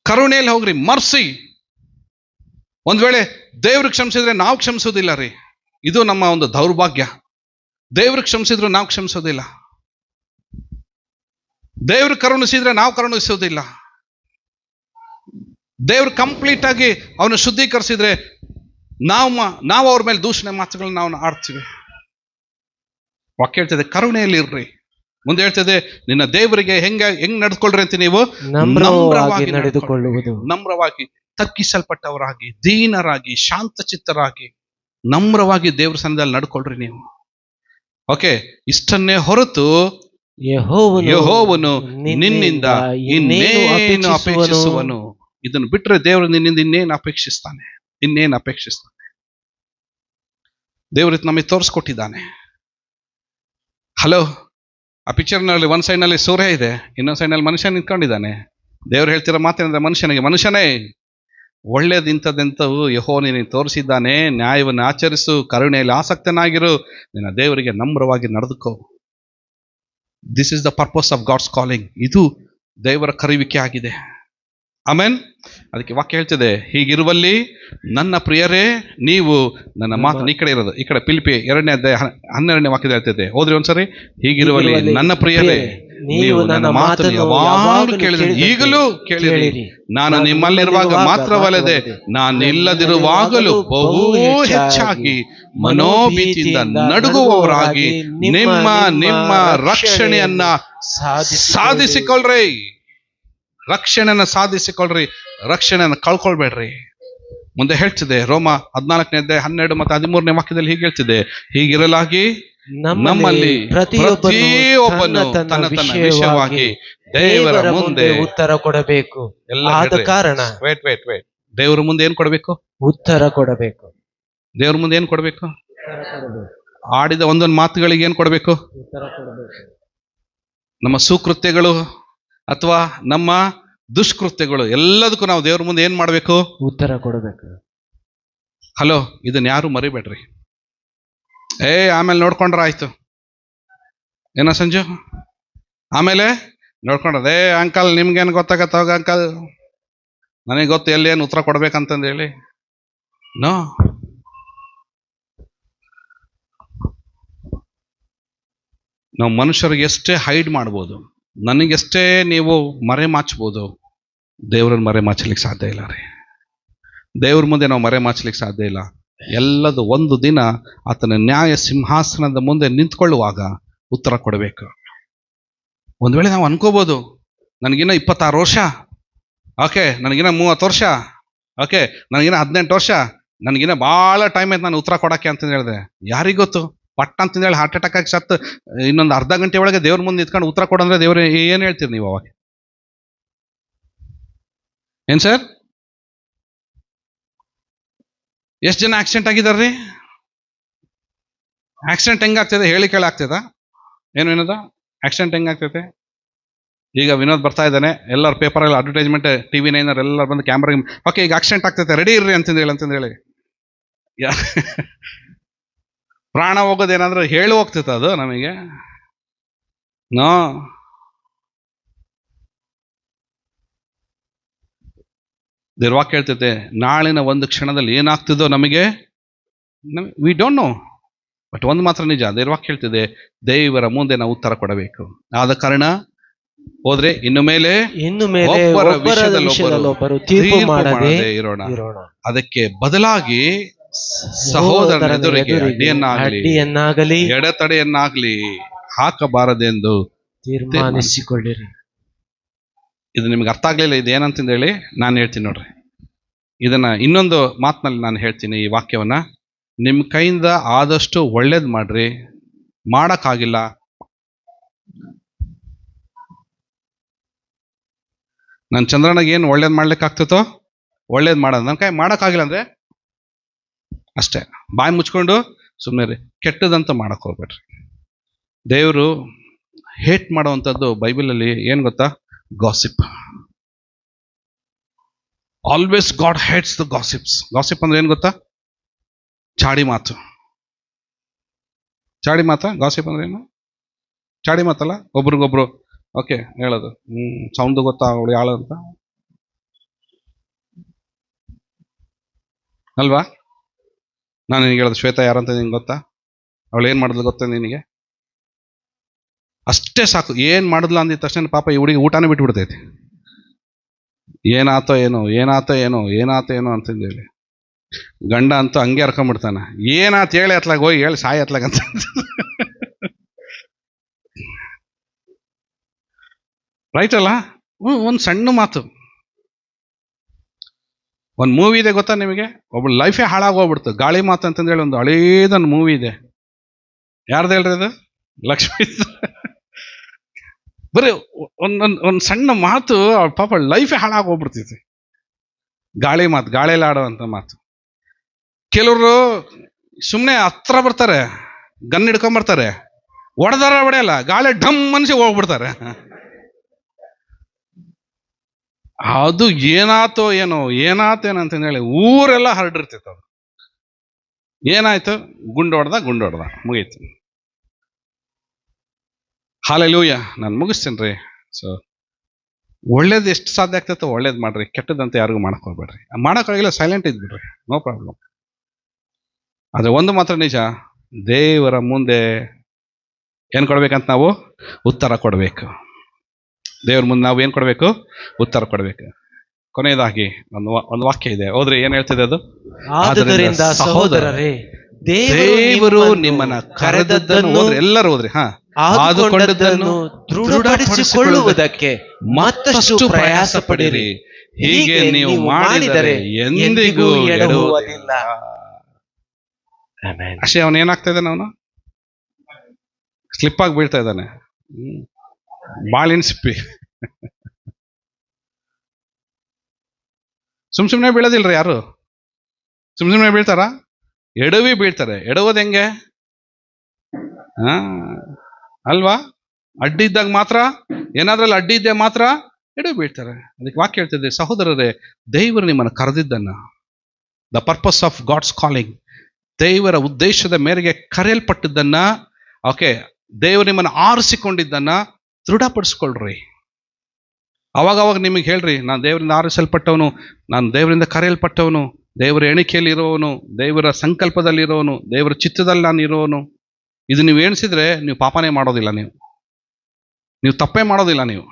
ಕರುಣೆಯಲ್ಲಿ ಹೋಗ್ರಿ, ಮರ್ಸಿ. ಒಂದ್ ವೇಳೆ ದೇವ್ರಿಗೆ ಕ್ಷಮಿಸಿದ್ರೆ ನಾವು ಕ್ಷಮಿಸೋದಿಲ್ಲ ರೀ. ಇದು ನಮ್ಮ ಒಂದು ದೌರ್ಭಾಗ್ಯ. ದೇವ್ರಿಗೆ ಕ್ಷಮಿಸಿದ್ರು ನಾವು ಕ್ಷಮಿಸೋದಿಲ್ಲ, ದೇವ್ರು ಕರುಣಿಸಿದ್ರೆ ನಾವು ಕರುಣಿಸೋದಿಲ್ಲ. ದೇವ್ರು ಕಂಪ್ಲೀಟ್ ಆಗಿ ಅವನು ಶುದ್ಧೀಕರಿಸಿದ್ರೆ ನಾವು ಅವ್ರ ಮೇಲೆ ದೂಷಣೆ ಮಾತುಗಳನ್ನ ನಾವು ಆಡ್ತೀವಿ. ವಾಕ್ಯ ಹೇಳ್ತಿದೆ ಕರುಣೆಯಲ್ಲಿ ಇರ್ರಿ. ಮುಂದೆ ಹೇಳ್ತಿದೆ, ನಿನ್ನ ದೇವರಿಗೆ ಹೆಂಗ್ ನಡ್ಕೊಳ್ರಿ ಅಂತ ನೀವು ನಮ್ರವಾಗಿ ನಡೆದುಕೊಳ್ಳುವುದು. ನಮ್ರವಾಗಿ, ತಗ್ಗಿಸಲ್ಪಟ್ಟವರಾಗಿ, ದೀನರಾಗಿ, ಶಾಂತಚಿತ್ತರಾಗಿ, ನಮ್ರವಾಗಿ ದೇವ್ರ ಸನ್ನಿಧಿಯಲ್ಲಿ ನಡ್ಕೊಳ್ರಿ ನೀವು. ಓಕೆ, ಇಷ್ಟನ್ನೇ ಹೊರತು ಯೆಹೋವನು ನಿನ್ನಿಂದ ಇನ್ನೇನು ಅಪೇಕ್ಷಿಸುವನು. ಇದನ್ನು ಬಿಟ್ರೆ ದೇವರು ನಿನ್ನಿಂದ ಇನ್ನೇನು ಅಪೇಕ್ಷಿಸ್ತಾನೆ? ದೇವರು ನಮಗೆ ತೋರಿಸ್ಕೊಟ್ಟಿದ್ದಾನೆ. ಹಲೋ, ಆ ಪಿಕ್ಚರ್ನಲ್ಲಿ ಒಂದ್ ಸೈಡ್ನಲ್ಲಿ ಸೂರ್ಯ ಇದೆ, ಇನ್ನೊಂದ್ ಸೈಡ್ನಲ್ಲಿ ಮನುಷ್ಯ ನಿಂತ್ಕೊಂಡಿದ್ದಾನೆ. ದೇವ್ರು ಹೇಳ್ತಿರೋ ಮಾತೇನಂದ್ರೆ, ಮನುಷ್ಯನೇ ಒಳ್ಳೇದಿಂಥದ್ದೆಂಥವು ಯೆಹೋವನು ನಿನಗೆ ತೋರಿಸಿದ್ದಾನೆ. ನ್ಯಾಯವನ್ನು ಆಚರಿಸು, ಕರುಣೆಯಲ್ಲಿ ಆಸಕ್ತನಾಗಿರು, ನಿನ್ನ ದೇವರಿಗೆ ನಮ್ರವಾಗಿ ನಡೆದುಕೋ. This is the purpose of God's calling. ಇದು ದೇವರ ಕರೆಯುವಿಕೆ ಆಗಿದೆ. ಆಮೆನ್. ಅದಕ್ಕೆ ವಾಕ್ಯ ಹೇಳ್ತಿದೆ, ಹೀಗಿರುವಲ್ಲಿ ನನ್ನ ಪ್ರಿಯರೇ ನೀವು ನನ್ನ ಮಾತನ್ನು, ಈ ಕಡೆ ಇರೋದು, ಈ ಕಡೆ ಫಿಲಿಪ್ಪಿ 2ನೇ ಅಧ್ಯಾಯ 12ನೇ ವಾಕ್ಯದ ಹೇಳ್ತಿದೆ, ಹೋದ್ರಿ ಒಂದ್ಸರಿ. ಹೀಗಿರುವಲ್ಲಿ ನನ್ನ ಪ್ರಿಯರೇ ನೀವು ನನ್ನ ಮಾತನ್ನು ಯಾವಾಗಲೂ ಕೇಳಿದಿರಿ, ಈಗಲೂ ಕೇಳಿರಿ. ನಾನು ನಿಮ್ಮಲ್ಲಿರುವಾಗ ಮಾತ್ರವಲ್ಲದೆ ನಾನು ಇಲ್ಲದಿರುವಾಗಲೂ ಬಹು ಹೆಚ್ಚಾಗಿ ಮನೋಭೀತಿಯಿಂದ ನಡುಗುವವರಾಗಿ ನಿಮ್ಮ ರಕ್ಷಣೆಯನ್ನ ಸಾಧಿಸಿಕೊಳ್ಳ್ರಿ. ರಕ್ಷಣೆಯನ್ನ ಸಾಧಿಸಿಕೊಳ್ಳ್ರಿ, ರಕ್ಷಣೆಯನ್ನ ಕಳ್ಕೊಳ್ಬೇಡ್ರಿ. ಮುಂದೆ ಹೇಳ್ತಿದೆ ರೋಮ 14 ಮತ್ತು 13 ವಾಕ್ಯದಲ್ಲಿ ಹೀಗೆ ಹೇಳ್ತಿದೆ, ಹೀಗಿರಲಾಗಿ ನಮ್ಮಲ್ಲಿ ಪ್ರತಿಯೊಬ್ಬನು ತನ್ನ ವಿಷಯವಾಗಿ ದೇವರ ಮುಂದೆ ಉತ್ತರ ಕೊಡಬೇಕು. ಆದ ಕಾರಣ ದೇವರ ಮುಂದೆ ಏನ್ ಕೊಡಬೇಕು? ಉತ್ತರ ಕೊಡಬೇಕು. ದೇವರ ಮುಂದೆ ಏನ್ ಕೊಡಬೇಕು? ಆಡಿದ ಒಂದೊಂದು ಮಾತುಗಳಿಗೆ ಏನ್ ಕೊಡಬೇಕು? ಉತ್ತರ ಕೊಡಬೇಕು. ನಮ್ಮ ಸುಕೃತ್ಯಗಳು ಅಥವಾ ನಮ್ಮ ದುಷ್ಕೃತ್ಯಗಳು ಎಲ್ಲದಕ್ಕೂ ನಾವು ದೇವ್ರ ಮುಂದೆ ಏನ್ ಮಾಡ್ಬೇಕು? ಉತ್ತರ ಕೊಡಬೇಕು. ಹಲೋ, ಇದನ್ನ ಯಾರು ಮರಿಬೇಡ್ರಿ. ಆಮೇಲೆ ನೋಡ್ಕೊಂಡ್ರ ಆಯ್ತು ಏನೋ ಸಂಜು, ಆಮೇಲೆ ನೋಡ್ಕೊಂಡ್ರೆ ಅಂಕಲ್ ನಿಮ್ಗೇನು ಗೊತ್ತಾಗತ್ತವಾಗ ಅಂಕಲ್, ನನಗೆ ಗೊತ್ತು ಎಲ್ಲಿ ಏನು ಉತ್ತರ ಕೊಡ್ಬೇಕಂತಂದು ಹೇಳಿ. ನೋ, ನಾವು ಮನುಷ್ಯರಿಗೆ ಎಷ್ಟೇ ಹೈಡ್ ಮಾಡ್ಬೋದು, ನನಗೆಷ್ಟೇ ನೀವು ಮರೆ ಮಾಚ್ಬೋದು, ದೇವ್ರನ್ನ ಮರೆ ಮಾಚಲಿಕ್ಕೆ ಸಾಧ್ಯ ಇಲ್ಲ ರೀ. ದೇವ್ರ ಮುಂದೆ ನಾವು ಮರೆ ಮಾಚಲಿಕ್ಕೆ ಸಾಧ್ಯ ಇಲ್ಲ. ಎಲ್ಲದು ಒಂದು ದಿನ ಆತನ ನ್ಯಾಯ ಸಿಂಹಾಸನದ ಮುಂದೆ ನಿಂತ್ಕೊಳ್ಳುವಾಗ ಉತ್ತರ ಕೊಡಬೇಕು. ಒಂದ್ ವೇಳೆ ನಾವು ಅನ್ಕೋಬಹುದು, ನನಗಿನ್ನ 26 ವರ್ಷ, ಓಕೆ, ನನಗಿನ್ನ 30 ವರ್ಷ, ಓಕೆ, ನನಗಿನ್ನ 18 ವರ್ಷ, ನನಗಿನ್ನ ಭಾಳ ಟೈಮ್ ಆಯ್ತು ನಾನು ಉತ್ತರ ಕೊಡಕ್ಕೆ ಅಂತ ಹೇಳಿದೆ. ಯಾರಿಗೊತ್ತು? ಪಟ್ಟ ಅಂತಂದು ಹೇಳಿ ಹಾರ್ಟ್ ಅಟ್ಯಾಕ್ ಆಗಿ ಸತ್ತು ಇನ್ನೊಂದು ಅರ್ಧ ಗಂಟೆ ಒಳಗೆ ದೇವ್ರ ಮುಂದೆ ನಿಂತ್ಕೊಂಡು ಉತ್ತರ ಕೊಡಂದ್ರೆ ದೇವ್ರ ಏನ್ ಹೇಳ್ತೀರಿ ನೀವು ಅವಾಗ? ಏನ್ ಸರ್? ಎಷ್ಟು ಜನ ಆಕ್ಸಿಡೆಂಟ್ ಆಗಿದಾರ್ರಿ? ಆಕ್ಸಿಡೆಂಟ್ ಹೆಂಗಾಗ್ತದೆ ಹೇಳಿ ಕೇಳಿ ಆಗ್ತದ? ಏನದ ಆಕ್ಸಿಡೆಂಟ್ ಹೆಂಗಾಗ್ತೈತೆ? ಈಗ ವಿನೋದ್ ಬರ್ತಾ ಇದ್ದಾನೆ, ಎಲ್ಲರ ಪೇಪರಲ್ಲಿ ಅಡ್ವರ್ಟೈಸ್ಮೆಂಟ್, TV 9 ಎಲ್ಲರೂ ಬಂದು ಕ್ಯಾಮ್ರಾ, ಓಕೆ ಈಗ ಆಕ್ಸಿಡೆಂಟ್ ಆಗ್ತೈತೆ ರೆಡಿ ಇರ್ರಿ ಅಂತಂದೇಳಿ ಪ್ರಾಣ ಹೋಗೋದೇನಾದ್ರೂ ಹೇಳಿ ಹೋಗ್ತೈತೆ ಅದು ನಮಗೆ? ನೋ. ದೇವ್ರವಾಕ್ಯ ಹೇಳ್ತೈತೆ ನಾಳಿನ ಒಂದು ಕ್ಷಣದಲ್ಲಿ ಏನಾಗ್ತಿದೋ ನಮಗೆ ವಿ ಡೋಂಟ್ ನೋ. ಬಟ್ ಒಂದು ಮಾತ್ರ ನಿಜ, ದೇವ್ರವಾಕ್ಯ ಹೇಳ್ತಿದೆ ದೇವರ ಮುಂದೆ ನಾವು ಉತ್ತರ ಕೊಡಬೇಕು. ಆದ ಕಾರಣ ಹೋದ್ರೆ ಇನ್ನು ಮೇಲೆ ಒಬ್ಬರ ವಿಷಯದಲ್ಲಿ ಒಬ್ಬರು ತೀರ್ಪು ಮಾಡದೆ ಇರೋಣ. ಅದಕ್ಕೆ ಬದಲಾಗಿ ಸಹೋದರನ ಎದುರಿಗೆ ಅಡ್ಡಿಯನ್ನಾಗಲಿ ಎಡೆತಡೆಯನ್ನಾಗಲಿ ಹಾಕಬಾರದೆಂದು ತೀರ್ಮಾನಿಸಿಕೊಳ್ಳಿರಿ. ಇದು ನಿಮ್ಗೆ ಅರ್ಥ ಆಗ್ಲಿಲ್ಲ ಇದು ಏನಂತಂದು ಹೇಳಿ ನಾನು ಹೇಳ್ತೀನಿ ನೋಡ್ರಿ. ಇದನ್ನ ಇನ್ನೊಂದು ಮಾತಿನಲ್ಲಿ ನಾನು ಹೇಳ್ತೀನಿ. ಈ ವಾಕ್ಯವನ್ನ ನಿಮ್ಮ ಕೈಯಿಂದ ಆದಷ್ಟು ಒಳ್ಳೇದು ಮಾಡ್ರಿ. ಮಾಡಕ್ಕಾಗಿಲ್ಲ, ನಾನು ಚಂದ್ರನಿಗೆ ಏನು ಒಳ್ಳೇದು ಮಾಡ್ಲಿಕ್ಕೆ ಆಗ್ತತೋ ಒಳ್ಳೇದು ಮಾಡೋದು. ನನ್ನ ಕೈ ಮಾಡೋಕ್ಕಾಗಿಲ್ಲ ಅಂದ್ರೆ ಅಷ್ಟೇ, ಬಾಯಿ ಮುಚ್ಕೊಂಡು ಸುಮ್ಮನೆ ರೀ. ಕೆಟ್ಟದಂತ ಮಾಡಕ್ ಹೋಗ್ಬೇಡ್ರಿ. ದೇವರು ಹೇಟ್ ಮಾಡುವಂಥದ್ದು ಬೈಬಲಲ್ಲಿ ಏನು ಗೊತ್ತಾ? Gossip. Always god hates the gossips. Gossip ಅಂದ್ರೆ ಏನು ಗೊತ್ತಾ? ಚಾಡಿ ಮಾತು. ಚಾಡಿ ಮಾತಾ? ಗಾಸಿಪ್ ಅಂದ್ರೆ ಏನು? ಚಾಡಿ ಮಾತಲ್ಲ, ಒಬ್ರಿಗೊಬ್ರು ಓಕೆ ಹೇಳೋದು. ಸೌಂಡ್ ಗೊತ್ತಾ ಅವಳು ಯಾಳು ಅಂತ ಅಲ್ವಾ? ನಾನು ನಿನಗೆ ಹೇಳೋದು ಶ್ವೇತಾ ಯಾರಂತ ನಿನ್ಗೆ ಗೊತ್ತಾ? ಅವಳು ಏನು ಮಾಡಿದ್ಲು ಗೊತ್ತಾ ನಿನಗೆ? ಅಷ್ಟೇ ಸಾಕು. ಏನು ಮಾಡಿದ್ಲ ಅಂದಿದ ತಕ್ಷಣ ಪಾಪ ಈ ಹುಡುಗಿ ಊಟನೇ ಬಿಟ್ಬಿಡ್ತೈತಿ. ಏನಾತೋ ಏನೋ ಏನಾತೋ ಏನೋ ಏನಾತೋ ಏನೋ ಅಂತಂದೇಳಿ ಗಂಡ ಅಂತೂ ಹಂಗೆ ಹರ್ಕೊಂಡ್ಬಿಡ್ತಾನೆ. ಏನಾತ ಹೇಳಿ ಅತ್ಲಾಗ ಹೋಗಿ ಹೇಳಿ ಸಾಯಿ ಅತ್ಲಾಗಂತ. ರೈಟ್ ಅಲ್ಲ? ಒಂದು ಸಣ್ಣ ಮಾತು. ಒಂದು ಮೂವಿ ಇದೆ ಗೊತ್ತಾ ನಿಮಗೆ? ಒಬ್ಬಳು ಲೈಫೇ ಹಾಳಾಗೋಗ್ಬಿಡ್ತು. ಗಾಳಿ ಮಾತು ಅಂತಂದೇಳಿ ಒಂದು ಹಳೇದೊಂದು ಮೂವಿ ಇದೆ. ಯಾರ್ದು ಹೇಳ್ರಿ ಅದು? ಲಕ್ಷ್ಮೀ. ಬರೀ ಒಂದು ಸಣ್ಣ ಮಾತು ಪಾಪ ಲೈಫೇ ಹಾಳಾಗೋಗ್ಬಿಡ್ತೈತಿ. ಗಾಳಿ ಮಾತು, ಗಾಳಿಯಲ್ಲಿ ಆಡುವಂಥ ಮಾತು. ಕೆಲವರು ಸುಮ್ಮನೆ ಹತ್ರ ಬರ್ತಾರೆ, ಗನ್ ಹಿಡ್ಕೊಂಬರ್ತಾರೆ, ಹೊಡೆದಾರ ಹೊಡೆಯಲ್ಲ, ಗಾಳಿ ಢಮ್ ಮನುಷ್ಯ ಹೋಗ್ಬಿಡ್ತಾರೆ. ಅದು ಏನಾತೋ ಏನೋ ಏನಾತೇನೋ ಅಂತಂದೇಳಿ ಊರೆಲ್ಲ ಹರಡಿರ್ತೈತೆ. ಅದು ಏನಾಯ್ತು? ಗುಂಡು ಹೊಡೆದ ಮುಗೀತು. ಹಾಲೆಲೂಯ. ನಾನು ಮುಗಿಸ್ತೇನೆ ರೀ. ಸೊ ಒಳ್ಳೇದು ಎಷ್ಟು ಸಾಧ್ಯ ಆಗ್ತೈತೋ ಒಳ್ಳೇದು ಮಾಡ್ರಿ, ಕೆಟ್ಟದಂತ ಯಾರಿಗೂ ಮಾಡಕ್ ಹೋಗ್ಬೇಡ್ರಿ. ಮಾಡೋಕ್ಕಾಗಿಲ್ಲ ಸೈಲೆಂಟ್ ಇದ್ಬಿಡ್ರಿ, ನೋ ಪ್ರಾಬ್ಲಮ್. ಆದರೆ ಒಂದು ಮಾತ್ರ ನಿಜ, ದೇವರ ಮುಂದೆ ಏನು ಕೊಡ್ಬೇಕಂತ ನಾವು ಉತ್ತರ ಕೊಡಬೇಕು. ದೇವ್ರ ಮುಂದೆ ನಾವು ಏನು ಕೊಡಬೇಕು? ಉತ್ತರ ಕೊಡಬೇಕು. ಕೊನೆಯದಾಗಿ ಒಂದು ವಾಕ್ಯ ಇದೆ, ಹೋದ್ರೆ ಏನ್ ಹೇಳ್ತಿದೆ ಅದು? ಆದುದರಿಂದ ಸಹೋದರರೇ, ದೇವರು ನಿಮ್ಮನ್ನ ಕರೆದದ್ದನ್ನು, ಹೋದ್ರೆ ಎಲ್ಲರೂ ಹೋದ್ರಿ, ಆದುಕೊಂಡದ್ದನ್ನು ದೃಢಪಡಿಸಿಕೊಳ್ಳುವುದಕ್ಕೆ ಮತ್ತಷ್ಟು ಪ್ರಯಾಸ ಪಡಿರಿ. ಹೀಗೆ ನೀವು ಮಾಡಿದರೆ ಎಂದಿಗೂ ಎಡವುವುದಿಲ್ಲ. ಅಷ್ಟೇ. ಅವನು ಏನಾಗ್ತಾ ಇದ್ದಾನೆ? ಅವನು ಸ್ಲಿಪ್ ಆಗಿ ಬೀಳ್ತಾ ಇದ್ದಾನೆ. ಬಾಳಿನ ಸಿಪ್ಪಿ. ಸುಮ್ನೆ ಬೀಳೋದಿಲ್ರಿ ಯಾರು. ಸುಮ್ನೆ ಬೀಳ್ತಾರ? ಎಡವಿ ಬೀಳ್ತಾರೆ. ಎಡವೋದು ಹೆಂಗೆ? ಅಲ್ವಾ? ಅಡ್ಡಿ ಇದ್ದಾಗ ಮಾತ್ರ, ಏನಾದ್ರಲ್ಲಿ ಅಡ್ಡಿ ಇದ್ದೆ ಮಾತ್ರ ಎಡವಿ ಬೀಳ್ತಾರೆ. ಅದಕ್ಕೆ ವಾಕ್ಯ ಹೇಳ್ತಿದ್ದೆ, ಸಹೋದರರೇ, ದೇವರು ನಿಮ್ಮನ್ನು ಕರೆದಿದ್ದನ್ನ, the purpose of God's calling, ದೇವರ ಉದ್ದೇಶದ ಮೇರೆಗೆ ಕರೆಯಲ್ಪಟ್ಟಿದ್ದನ್ನ, ಓಕೆ, ದೇವರು ನಿಮ್ಮನ್ನು ಆರಿಸಿಕೊಂಡಿದ್ದನ್ನ ದೃಢಪಡಿಸ್ಕೊಳ್ರಿ. ಅವಾಗ ನಿಮಗೆ ಹೇಳ್ರಿ, ನಾನು ದೇವರಿಂದ ಆರಿಸಲ್ಪಟ್ಟವನು, ನಾನು ದೇವರಿಂದ ಕರೆಯಲ್ಪಟ್ಟವನು, ದೇವರ ಎಣಿಕೆಯಲ್ಲಿ ಇರೋವನು, ದೇವರ ಸಂಕಲ್ಪದಲ್ಲಿರೋವನು, ದೇವರ ಚಿತ್ತದಲ್ಲಿ ನಾನು ಇರೋವನು. ಇದು ನೀವು ಎಣಿಸಿದ್ರೆ ನೀವು ಪಾಪನೇ ಮಾಡೋದಿಲ್ಲ, ನೀವು ತಪ್ಪೇ ಮಾಡೋದಿಲ್ಲ. ನೀವು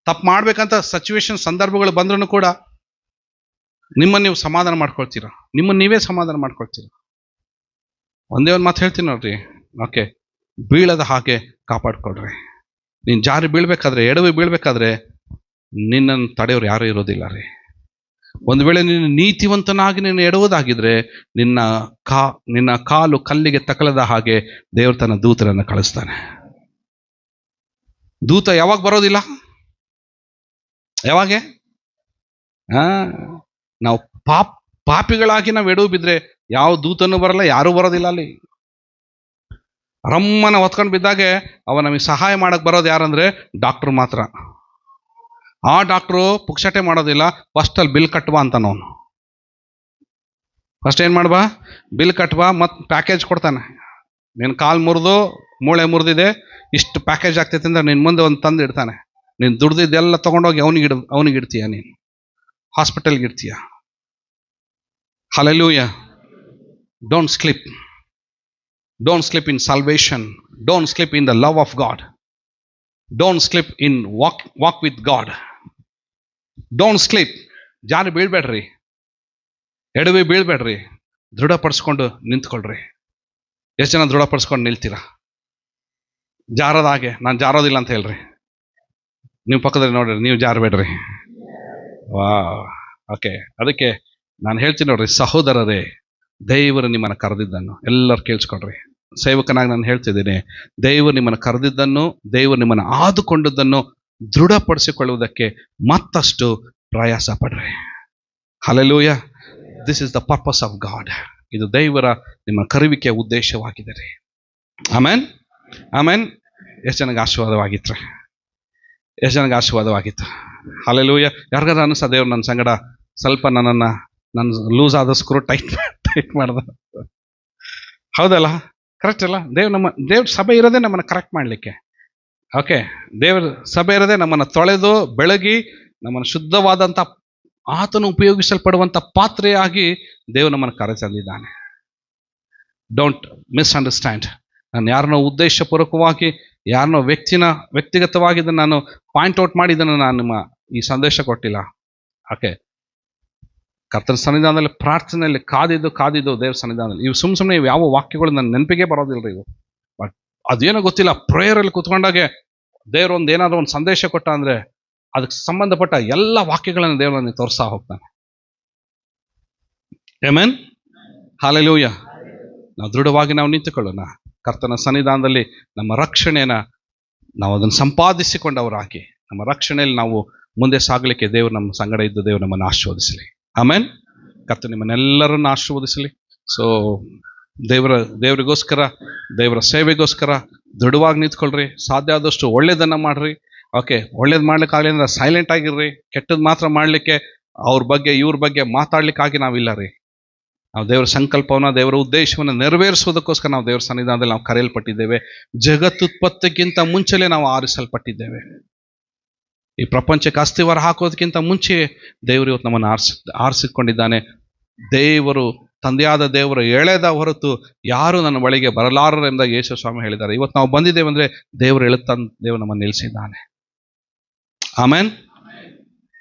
ತಪ್ಪು ಮಾಡ್ಬೇಕಂತ ಸಿಚುವೇಶನ್, ಸಂದರ್ಭಗಳು ಬಂದ್ರೂ ಕೂಡ ನಿಮ್ಮನ್ನು ನೀವು ಸಮಾಧಾನ ಮಾಡ್ಕೊಳ್ತೀರ, ನಿಮ್ಮನ್ನು ನೀವೇ ಸಮಾಧಾನ ಮಾಡ್ಕೊಳ್ತೀರ. ಒಂದೇ ಒಂದು ಮಾತು ಹೇಳ್ತೀನಿ ನೋಡ್ರಿ, ಓಕೆ, ಬೀಳದ ಹಾಗೆ ಕಾಪಾಡ್ಕೊಳ್ರಿ. ನೀನು ಜಾರಿ ಬೀಳ್ಬೇಕಾದ್ರೆ, ಎಡವಿ ಬೀಳ್ಬೇಕಾದ್ರೆ ನಿನ್ನನ್ನು ತಡೆಯೋರು ಯಾರೂ ಇರೋದಿಲ್ಲ ರೀ. ಒಂದು ವೇಳೆ ನೀನು ನೀತಿವಂತನಾಗಿ ನೀನು ಎಡುವುದಾಗಿದ್ರೆ ನಿನ್ನ ಕಾಲು ಕಲ್ಲಿಗೆ ತಕಲದ ಹಾಗೆ ದೇವರು ತನ್ನ ದೂತರನ್ನು ಕಳಿಸ್ತಾನೆ. ದೂತ ಯಾವಾಗ ಬರೋದಿಲ್ಲ? ಯಾವಾಗೆ? ನಾವು ಪಾಪಿಗಳಾಗಿ ನಾವು ಎಡವು ಬಿದ್ರೆ ಯಾವ ದೂತನೂ ಬರಲ್ಲ, ಯಾರೂ ಬರೋದಿಲ್ಲ. ಅಲ್ಲಿ ರಮ್ಮನ ಹೊತ್ಕೊಂಡು ಬಿದ್ದಾಗೆ ಅವ ನಮಗೆ ಸಹಾಯ ಮಾಡಕ್ ಬರೋದು ಯಾರಂದ್ರೆ ಡಾಕ್ಟ್ರು ಮಾತ್ರ. ಆ ಡಾಕ್ಟ್ರು ಪುಕ್ಷಟೆ ಮಾಡೋದಿಲ್ಲ, ಫಸ್ಟ್ ಅಲ್ಲಿ ಬಿಲ್ ಕಟ್ಬಾ ಅಂತಾನ ಅವನು. ಫಸ್ಟ್ ಏನು ಮಾಡ್ಬಾ? ಬಿಲ್ ಕಟ್ಬಾ, ಮತ್ತು ಪ್ಯಾಕೇಜ್ ಕೊಡ್ತಾನೆ. ನೀನು ಕಾಲು ಮುರಿದು ಮೂಳೆ ಮುರಿದಿದೆ, ಇಷ್ಟು ಪ್ಯಾಕೇಜ್ ಆಗ್ತೈತೆ ಅಂದ್ರೆ ನಿನ್ನ ಮುಂದೆ ಒಂದು ತಂದು ಇಡ್ತಾನೆ. ನೀನು ದುಡ್ದಿದ್ದೆಲ್ಲ ತೊಗೊಂಡೋಗಿ ಅವನಿಗೆ ಇಡ್ತೀಯ, ನೀನು ಹಾಸ್ಪಿಟಲ್ಗೆ ಇಡ್ತೀಯ. Hallelujah. Don't slip. Don't slip in salvation. Don't slip in the love of God. Don't slip in walk with God. Don't slip. ಜಾರಿ ಬೀಳ್ಬೇಡ್ರಿ, ಎಡವಿ ಬೀಳ್ಬೇಡ್ರಿ. ದೃಢಪಡಿಸ್ಕೊಂಡು ನಿಂತ್ಕೊಳ್ರಿ. ಎಷ್ಟು ಜನ ದೃಢಪಡಿಸ್ಕೊಂಡು ನಿಲ್ತೀರ? ಜಾರದ ಹಾಗೆ ನಾನು ಜಾರೋದಿಲ್ಲ ಅಂತ ಹೇಳ್ರಿ. ನೀವು ಪಕ್ಕದಲ್ಲಿ ನೋಡ್ರಿ, ನೀವು ಜಾರಬೇಡ್ರಿ. ವಾ, ಓಕೆ. ಅದಕ್ಕೆ ನಾನು ಹೇಳ್ತೀನಿ ನೋಡ್ರಿ, ಸಹೋದರರೇ, ದೇವರು ನಿಮ್ಮನ್ನು ಕರೆದಿದ್ದನ್ನು ಎಲ್ಲರೂ ಕೇಳಿಸ್ಕೊಳ್ರಿ. ಸೇವಕನಾಗಿ ನಾನು ಹೇಳ್ತಿದ್ದೀನಿ, ದೇವರು ನಿಮ್ಮನ್ನು ಕರೆದಿದ್ದನ್ನು, ದೇವರು ನಿಮ್ಮನ್ನು ಆದುಕೊಂಡದ್ದನ್ನು ದೃಢಪಡಿಸಿಕೊಳ್ಳುವುದಕ್ಕೆ ಮತ್ತಷ್ಟು ಪ್ರಯಾಸ ಪಡ್ರಿ. Hallelujah. This is the purpose of God. ಇದು ದೇವರ ನಿಮ್ಮ ಕರುವಿಕೆಯ ಉದ್ದೇಶವಾಗಿದೆ ರೀ. ಆಮೇನ್, ಆಮೇನ್. ಎಷ್ಟು ಜನಕ್ಕೆ ಆಶೀರ್ವಾದವಾಗಿತ್ತು? ಎಷ್ಟು ಜನಕ್ಕೆ ಆಶೀರ್ವಾದವಾಗಿತ್ತು? ಹಲ್ಲೆಲೂಯಾ. ಯಾರಿಗಾದ್ರೂ ಅನಿಸ್ತಾ ದೇವ್ರು ನನ್ನ ಸಂಗಡ ಸ್ವಲ್ಪ ನನ್ನ ಲೂಸ್ ಆದ ಸ್ಕ್ರೂ ಟೈಟ್ ಮಾಡ್ದ? ಹೌದಲ್ಲ? ಕರೆಕ್ಟ್ ಅಲ್ಲ? ದೇವ್ರ ಸಭೆ ಇರೋದೇ ನಮ್ಮನ್ನು ಕರೆಕ್ಟ್ ಮಾಡಲಿಕ್ಕೆ. ಓಕೆ, ದೇವ್ರ ಸಭೆ ಇರೋದೇ ನಮ್ಮನ್ನು ತೊಳೆದು ಬೆಳಗಿ ನಮ್ಮನ್ನು ಶುದ್ಧವಾದಂಥ, ಆತನು ಉಪಯೋಗಿಸಲ್ಪಡುವಂಥ ಪಾತ್ರೆಯಾಗಿ ದೇವ್ರು ನಮ್ಮನ್ನು ಕರೆತಂದಿದ್ದಾನೆ. Don't misunderstand. ನಾನು ಯಾರನ್ನೋ ಉದ್ದೇಶಪೂರ್ವಕವಾಗಿ, ಯಾರನ್ನೋ ವ್ಯಕ್ತಿಗತವಾಗಿ ಇದನ್ನು ನಾನು ಪಾಯಿಂಟ್ ಔಟ್ ಮಾಡಿದ್ದನ್ನು ನಾನು ನಿಮ್ಮ ಈ ಸಂದೇಶ ಕೊಟ್ಟಿಲ್ಲ. ಓಕೆ, ಕರ್ತನ ಸನ್ನಿಧಾನದಲ್ಲಿ ಪ್ರಾರ್ಥನೆಯಲ್ಲಿ ಕಾದಿದ್ದು ದೇವ್ರ ಸನ್ನಿಧಾನದಲ್ಲಿ ಇವು ಸುಮ್ಮನೆ ಇವು ಯಾವ ವಾಕ್ಯಗಳು ನನ್ನ ನೆನಪಿಗೆ ಬರೋದಿಲ್ಲ ರೀ ಇವು. ಬಟ್ ಅದೇನೋ ಗೊತ್ತಿಲ್ಲ, ಪ್ರೇಯರಲ್ಲಿ ಕೂತ್ಕೊಂಡಾಗೆ ದೇವ್ರು ಏನಾದರೂ ಒಂದು ಸಂದೇಶ ಕೊಟ್ಟ ಅಂದರೆ ಅದಕ್ಕೆ ಸಂಬಂಧಪಟ್ಟ ಎಲ್ಲ ವಾಕ್ಯಗಳನ್ನು ದೇವರು ನನಗೆ ತೋರಿಸ್ತಾ ಹೋಗ್ತಾನೆ. Amen, hallelujah. ನಾವು ದೃಢವಾಗಿ ನಾವು ನಿಂತುಕೊಳ್ಳೋಣ. ಕರ್ತನ ಸನ್ನಿಧಾನದಲ್ಲಿ ನಮ್ಮ ರಕ್ಷಣೆನ ನಾವು ಅದನ್ನು ಸಂಪಾದಿಸಿಕೊಂಡವರಾಗಿ ನಮ್ಮ ರಕ್ಷಣೆಯಲ್ಲಿ ನಾವು ಮುಂದೆ ಸಾಗಲಿಕ್ಕೆ ದೇವರು ನಮ್ಮ ಸಂಗಡ ಇದ್ದು ದೇವರು ನಮ್ಮನ್ನು ಆಶೀರ್ವದಿಸಲಿ. ಆಮೇನ್. ಕರ್ತನು ನಿಮ್ಮನ್ನೆಲ್ಲರನ್ನು ಆಶೀರ್ವದಿಸಲಿ. ಸೊ ದೇವರಿಗೋಸ್ಕರ, ದೇವರ ಸೇವೆಗೋಸ್ಕರ ದೃಢವಾಗಿ ನಿಂತ್ಕೊಳ್ರಿ. ಸಾಧ್ಯ ಆದಷ್ಟು ಒಳ್ಳೇದನ್ನು ಮಾಡ್ರಿ. ಓಕೆ, ಒಳ್ಳೇದು ಮಾಡ್ಲಿಕ್ಕಾಗಲಿ ಅಂದ್ರೆ ಸೈಲೆಂಟ್ ಆಗಿರ್ರಿ. ಕೆಟ್ಟದ್ದು ಮಾತ್ರ ಮಾಡಲಿಕ್ಕೆ, ಅವ್ರ ಬಗ್ಗೆ ಇವ್ರ ಬಗ್ಗೆ ಮಾತಾಡ್ಲಿಕ್ಕಾಗಿ ನಾವಿಲ್ಲ ರೀ. ನಾವು ದೇವರ ಸಂಕಲ್ಪವನ್ನು, ದೇವರ ಉದ್ದೇಶವನ್ನು ನೆರವೇರಿಸುವುದಕ್ಕೋಸ್ಕರ ನಾವು ದೇವರ ಸನ್ನಿಧಾನದಲ್ಲಿ ನಾವು ಕರೆಯಲ್ಪಟ್ಟಿದ್ದೇವೆ. ಜಗತ್ತುತ್ಪತ್ತಿಗಿಂತ ಮುಂಚೆಲೇ ನಾವು ಆರಿಸಲ್ಪಟ್ಟಿದ್ದೇವೆ. ಈ ಪ್ರಪಂಚಕ್ಕೆ ಅಸ್ಥಿವಾರ ಹಾಕೋದಕ್ಕಿಂತ ಮುಂಚೆ ದೇವರು ಇವತ್ತು ನಮ್ಮನ್ನು ಆರಿಸಿಕೊಂಡಿದ್ದಾನೆ. ದೇವರು, ತಂದೆಯಾದ ದೇವರು ಎಳೆದ ಹೊರತು ಯಾರು ನನ್ನ ಬಳಿಗೆ ಬರಲಾರರೆಂದ ಯೇಸು ಸ್ವಾಮಿ ಹೇಳಿದ್ದಾರೆ. ಇವತ್ತು ನಾವು ಬಂದಿದ್ದೇವೆ ಅಂದರೆ ದೇವರು ಎಳೆದ ದೇವರು ನಮ್ಮನ್ನು ನಿಲ್ಲಿಸಿದ್ದಾನೆ. ಆಮೇನ್.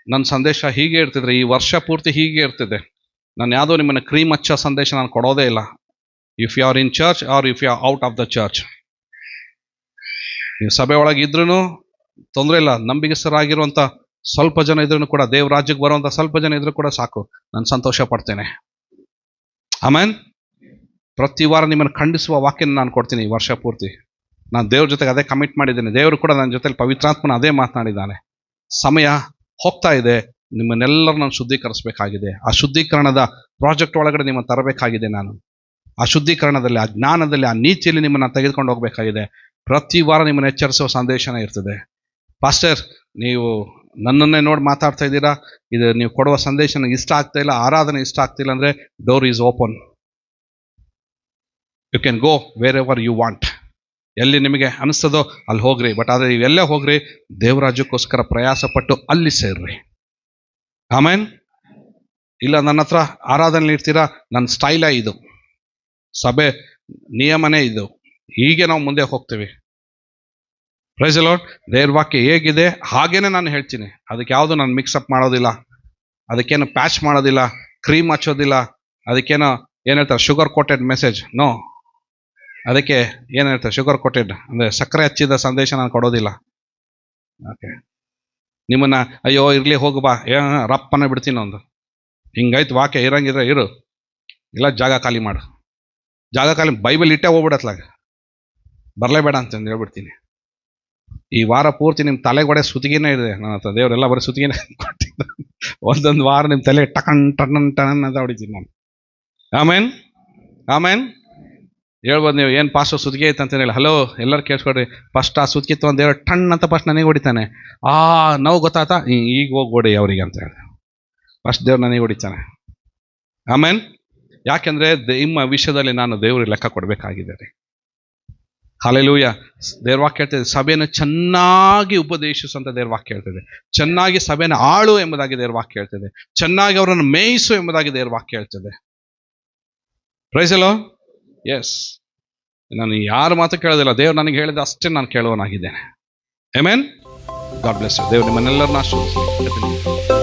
ನನ್ನ ಸಂದೇಶ ಹೀಗೆ ಇರ್ತಿದ್ರೆ, ಈ ವರ್ಷ ಪೂರ್ತಿ ಹೀಗೆ ಇರ್ತಿದೆ. ನಾನು ಯಾವುದೋ ನಿಮ್ಮನ್ನು ಕ್ರೀಮ್ ಹಚ್ಚೋ ಸಂದೇಶ ನಾನು ಕೊಡೋದೇ ಇಲ್ಲ. If you are in church or if you are out of the church, ನೀವು ಸಭೆ ಒಳಗೆ ಇದ್ರೂ ತೊಂದರೆ ಇಲ್ಲ. ನಂಬಿಗಸ್ತರಾಗಿರುವಂಥ ಸ್ವಲ್ಪ ಜನ ಇದ್ರೂ ಕೂಡ, ದೇವ್ರ ರಾಜ್ಯಕ್ಕೆ ಬರುವಂಥ ಸ್ವಲ್ಪ ಜನ ಇದ್ರೂ ಕೂಡ ಸಾಕು, ನಾನು ಸಂತೋಷ ಪಡ್ತೇನೆ. ಆಮೇನ್. ಪ್ರತಿ ವಾರ ನಿಮ್ಮನ್ನು ಖಂಡಿಸುವ ವಾಕ್ಯನ ನಾನು ಕೊಡ್ತೀನಿ ಈ ವರ್ಷ ಪೂರ್ತಿ. ನಾನು ದೇವ್ರ ಜೊತೆಗೆ ಅದೇ ಕಮಿಟ್ ಮಾಡಿದ್ದೇನೆ. ದೇವರು ಕೂಡ ನನ್ನ ಜೊತೆಲಿ ಪವಿತ್ರಾತ್ಮನ ಅದೇ ಮಾತನಾಡಿದ್ದಾನೆ. ಸಮಯ ಹೋಗ್ತಾ ಇದೆ, ನಿಮ್ಮನ್ನೆಲ್ಲರೂ ನಾನು ಶುದ್ಧೀಕರಿಸಬೇಕಾಗಿದೆ. ಆ ಶುದ್ಧೀಕರಣದ ಪ್ರಾಜೆಕ್ಟ್ ಒಳಗಡೆ ನಿಮ್ಮನ್ನು ತರಬೇಕಾಗಿದೆ. ನಾನು ಆ ಶುದ್ಧೀಕರಣದಲ್ಲಿ, ಆ ಜ್ಞಾನದಲ್ಲಿ, ಆ ನೀತಿಯಲ್ಲಿ ನಿಮ್ಮನ್ನು ತೆಗೆದುಕೊಂಡು ಹೋಗಬೇಕಾಗಿದೆ. ಪ್ರತಿ ವಾರ ನಿಮ್ಮನ್ನು ಎಚ್ಚರಿಸುವ ಸಂದೇಶನೇ ಇರ್ತದೆ. ಪಾಸ್ಟರ್, ನೀವು ನನ್ನನ್ನೇ ನೋಡಿ ಮಾತಾಡ್ತಾ ಇದ್ದೀರಾ, ಇದು ನೀವು ಕೊಡುವ ಸಂದೇಶ ನನಗೆ ಇಷ್ಟ ಆಗ್ತಾ ಇಲ್ಲ, ಆರಾಧನೆ ಇಷ್ಟ ಆಗ್ತಿಲ್ಲ ಅಂದರೆ, door is open. You can go wherever you want. ಎಲ್ಲಿ ನಿಮಗೆ ಅನಿಸ್ತದೋ ಅಲ್ಲಿ ಹೋಗ್ರಿ. ಬಟ್ ಆದರೆ ಇವೆಲ್ಲ ಹೋಗ್ರಿ, ದೇವರಾಜ್ಯಕ್ಕೋಸ್ಕರ ಪ್ರಯಾಸ ಪಟ್ಟು ಅಲ್ಲಿ ಸೇರ್ರಿ. ಆಮೇನ್. ಇಲ್ಲ ನನ್ನ ಹತ್ರ ಆರಾಧನೆ ಇರ್ತೀರಾ, ನನ್ನ ಸ್ಟೈಲೇ ಇದು, ಸಭೆ ನಿಯಮನೇ ಇದು, ಹೀಗೆ ನಾವು ಮುಂದೆ ಹೋಗ್ತೀವಿ. Praise the Lord. ದೇವ್ರ ವಾಕ್ಯ ಹೇಗಿದೆ ಹಾಗೇನೆ ನಾನು ಹೇಳ್ತೀನಿ. ಅದಕ್ಕೆ ಯಾವುದು ನಾನು ಮಿಕ್ಸಪ್ ಮಾಡೋದಿಲ್ಲ, ಅದಕ್ಕೇನು ಪ್ಯಾಚ್ ಮಾಡೋದಿಲ್ಲ, ಕ್ರೀಮ್ ಹಚ್ಚೋದಿಲ್ಲ, ಅದಕ್ಕೇನೋ ಏನು ಹೇಳ್ತಾರೆ ಶುಗರ್ ಕೋಟೆಡ್ ಮೆಸೇಜ್, ನೋ. ಅದಕ್ಕೆ ಏನು ಹೇಳ್ತಾರೆ ಶುಗರ್ ಕೋಟೆಡ್ ಅಂದರೆ ಸಕ್ಕರೆ ಹಚ್ಚಿದ ಸಂದೇಶ ನಾನು ಕೊಡೋದಿಲ್ಲ. ಓಕೆ, ನಿಮ್ಮನ್ನ ಅಯ್ಯೋ ಇರಲಿ ಹೋಗು ಬಾ ರಪ್ಪನ ಬಿಡ್ತೀನಿ ಒಂದು, ಹಿಂಗಾಯ್ತು ವಾಕ್ಯ ಇರಂಗಿದ್ರೆ ಇರು, ಇಲ್ಲ ಜಾಗ ಖಾಲಿ ಮಾಡು. ಜಾಗ ಖಾಲಿ ಬೈಬಲ್ ಇಟ್ಟೇ ಹೋಗ್ಬಿಡತ್ಲಾಗ, ಬರಲೇಬೇಡ ಅಂತಂದು ಹೇಳ್ಬಿಡ್ತೀನಿ. ಈ ವಾರ ಪೂರ್ತಿ ನಿಮ್ಮ ತಲೆಗೊಡೆ ಸುತ್ತಿಗೆನೇ ಇದೆ ನನ್ನ ಹತ್ರ. ದೇವರೆಲ್ಲ ಬರೀ ಸುತ್ತಿಗೆನೇ ಕೊಟ್ಟಿದ್ದ. ಒಂದೊಂದು ವಾರ ನಿಮ್ಮ ತಲೆ ಟಕನ್ ಟನ್ ಟನ್ ಅಂತ ಹೊಡಿತೀನಿ ನಾನು. ಆಮೇನ್. ಆಮೇನ್. ಹೇಳ್ಬೋದು ನೀವು, ಏನು ಪಾಸ್ಟ್ ಸುತ್ತಿಗೆ ಐತೆ ಅಂತ ಹೇಳಿ. ಹಲೋ, ಎಲ್ಲರೂ ಕೇಳಿಸ್ಕೊಡ್ರಿ. ಫಸ್ಟ್ ಆ ಸುತ್ತಿಗೆ ತೊಗೊಂಡು ದೇವ್ರು ಟಣ್ ಅಂತ ಫಸ್ಟ್ ನನಗೆ ಹೊಡಿತಾನೆ. ನೋವು ಗೊತ್ತಾತ, ಈಗ ಹೋಗಿ ಓಡಿ ಅವರಿಗೆ ಅಂತ ಹೇಳಿ ಫಸ್ಟ್ ದೇವ್ರು ನನಗೆ ಹೊಡಿತಾನೆ. ಆಮೇನ್. ಯಾಕೆಂದರೆ ನಿಮ್ಮ ವಿಷಯದಲ್ಲಿ ನಾನು ದೇವ್ರಿಗೆ ಲೆಕ್ಕ ಕೊಡಬೇಕಾಗಿದೆ ರೀ. ಹಲ್ಲೆಲೂಯ. ದೇವ್ರ ವಾಕ್ಯ ಹೇಳ್ತದೆ, ಸಭೆಯನ್ನು ಚೆನ್ನಾಗಿ ಉಪದೇಶಿಸುವಂತ ದೇವ್ರ ವಾಕ್ಯ ಹೇಳ್ತದೆ. ಚೆನ್ನಾಗಿ ಸಭೆಯನ್ನು ಆಳು ಎಂಬುದಾಗಿ ದೇವ್ರ ವಾಕ್ಯ ಹೇಳ್ತದೆ. ಚೆನ್ನಾಗಿ ಅವರನ್ನು ಮೇಯಿಸು ಎಂಬುದಾಗಿ ದೇವ್ರ ವಾಕ್ಯ ಹೇಳ್ತದೆ. Price the lord. ಎಸ್, ನಾನು ಯಾರ ಮಾತು ಕೇಳೋದಿಲ್ಲ. ದೇವ್ರು ನನಗೆ ಹೇಳಿದ ಅಷ್ಟೇ ನಾನು ಕೇಳುವನಾಗಿದ್ದೇನೆ. ಆಮೆನ್. God bless you. ದೇವ್ರು ನಿಮ್ಮನ್ನೆಲ್ಲರನ್ನ ಆಶೀರ್ವದಿಸಲಿ.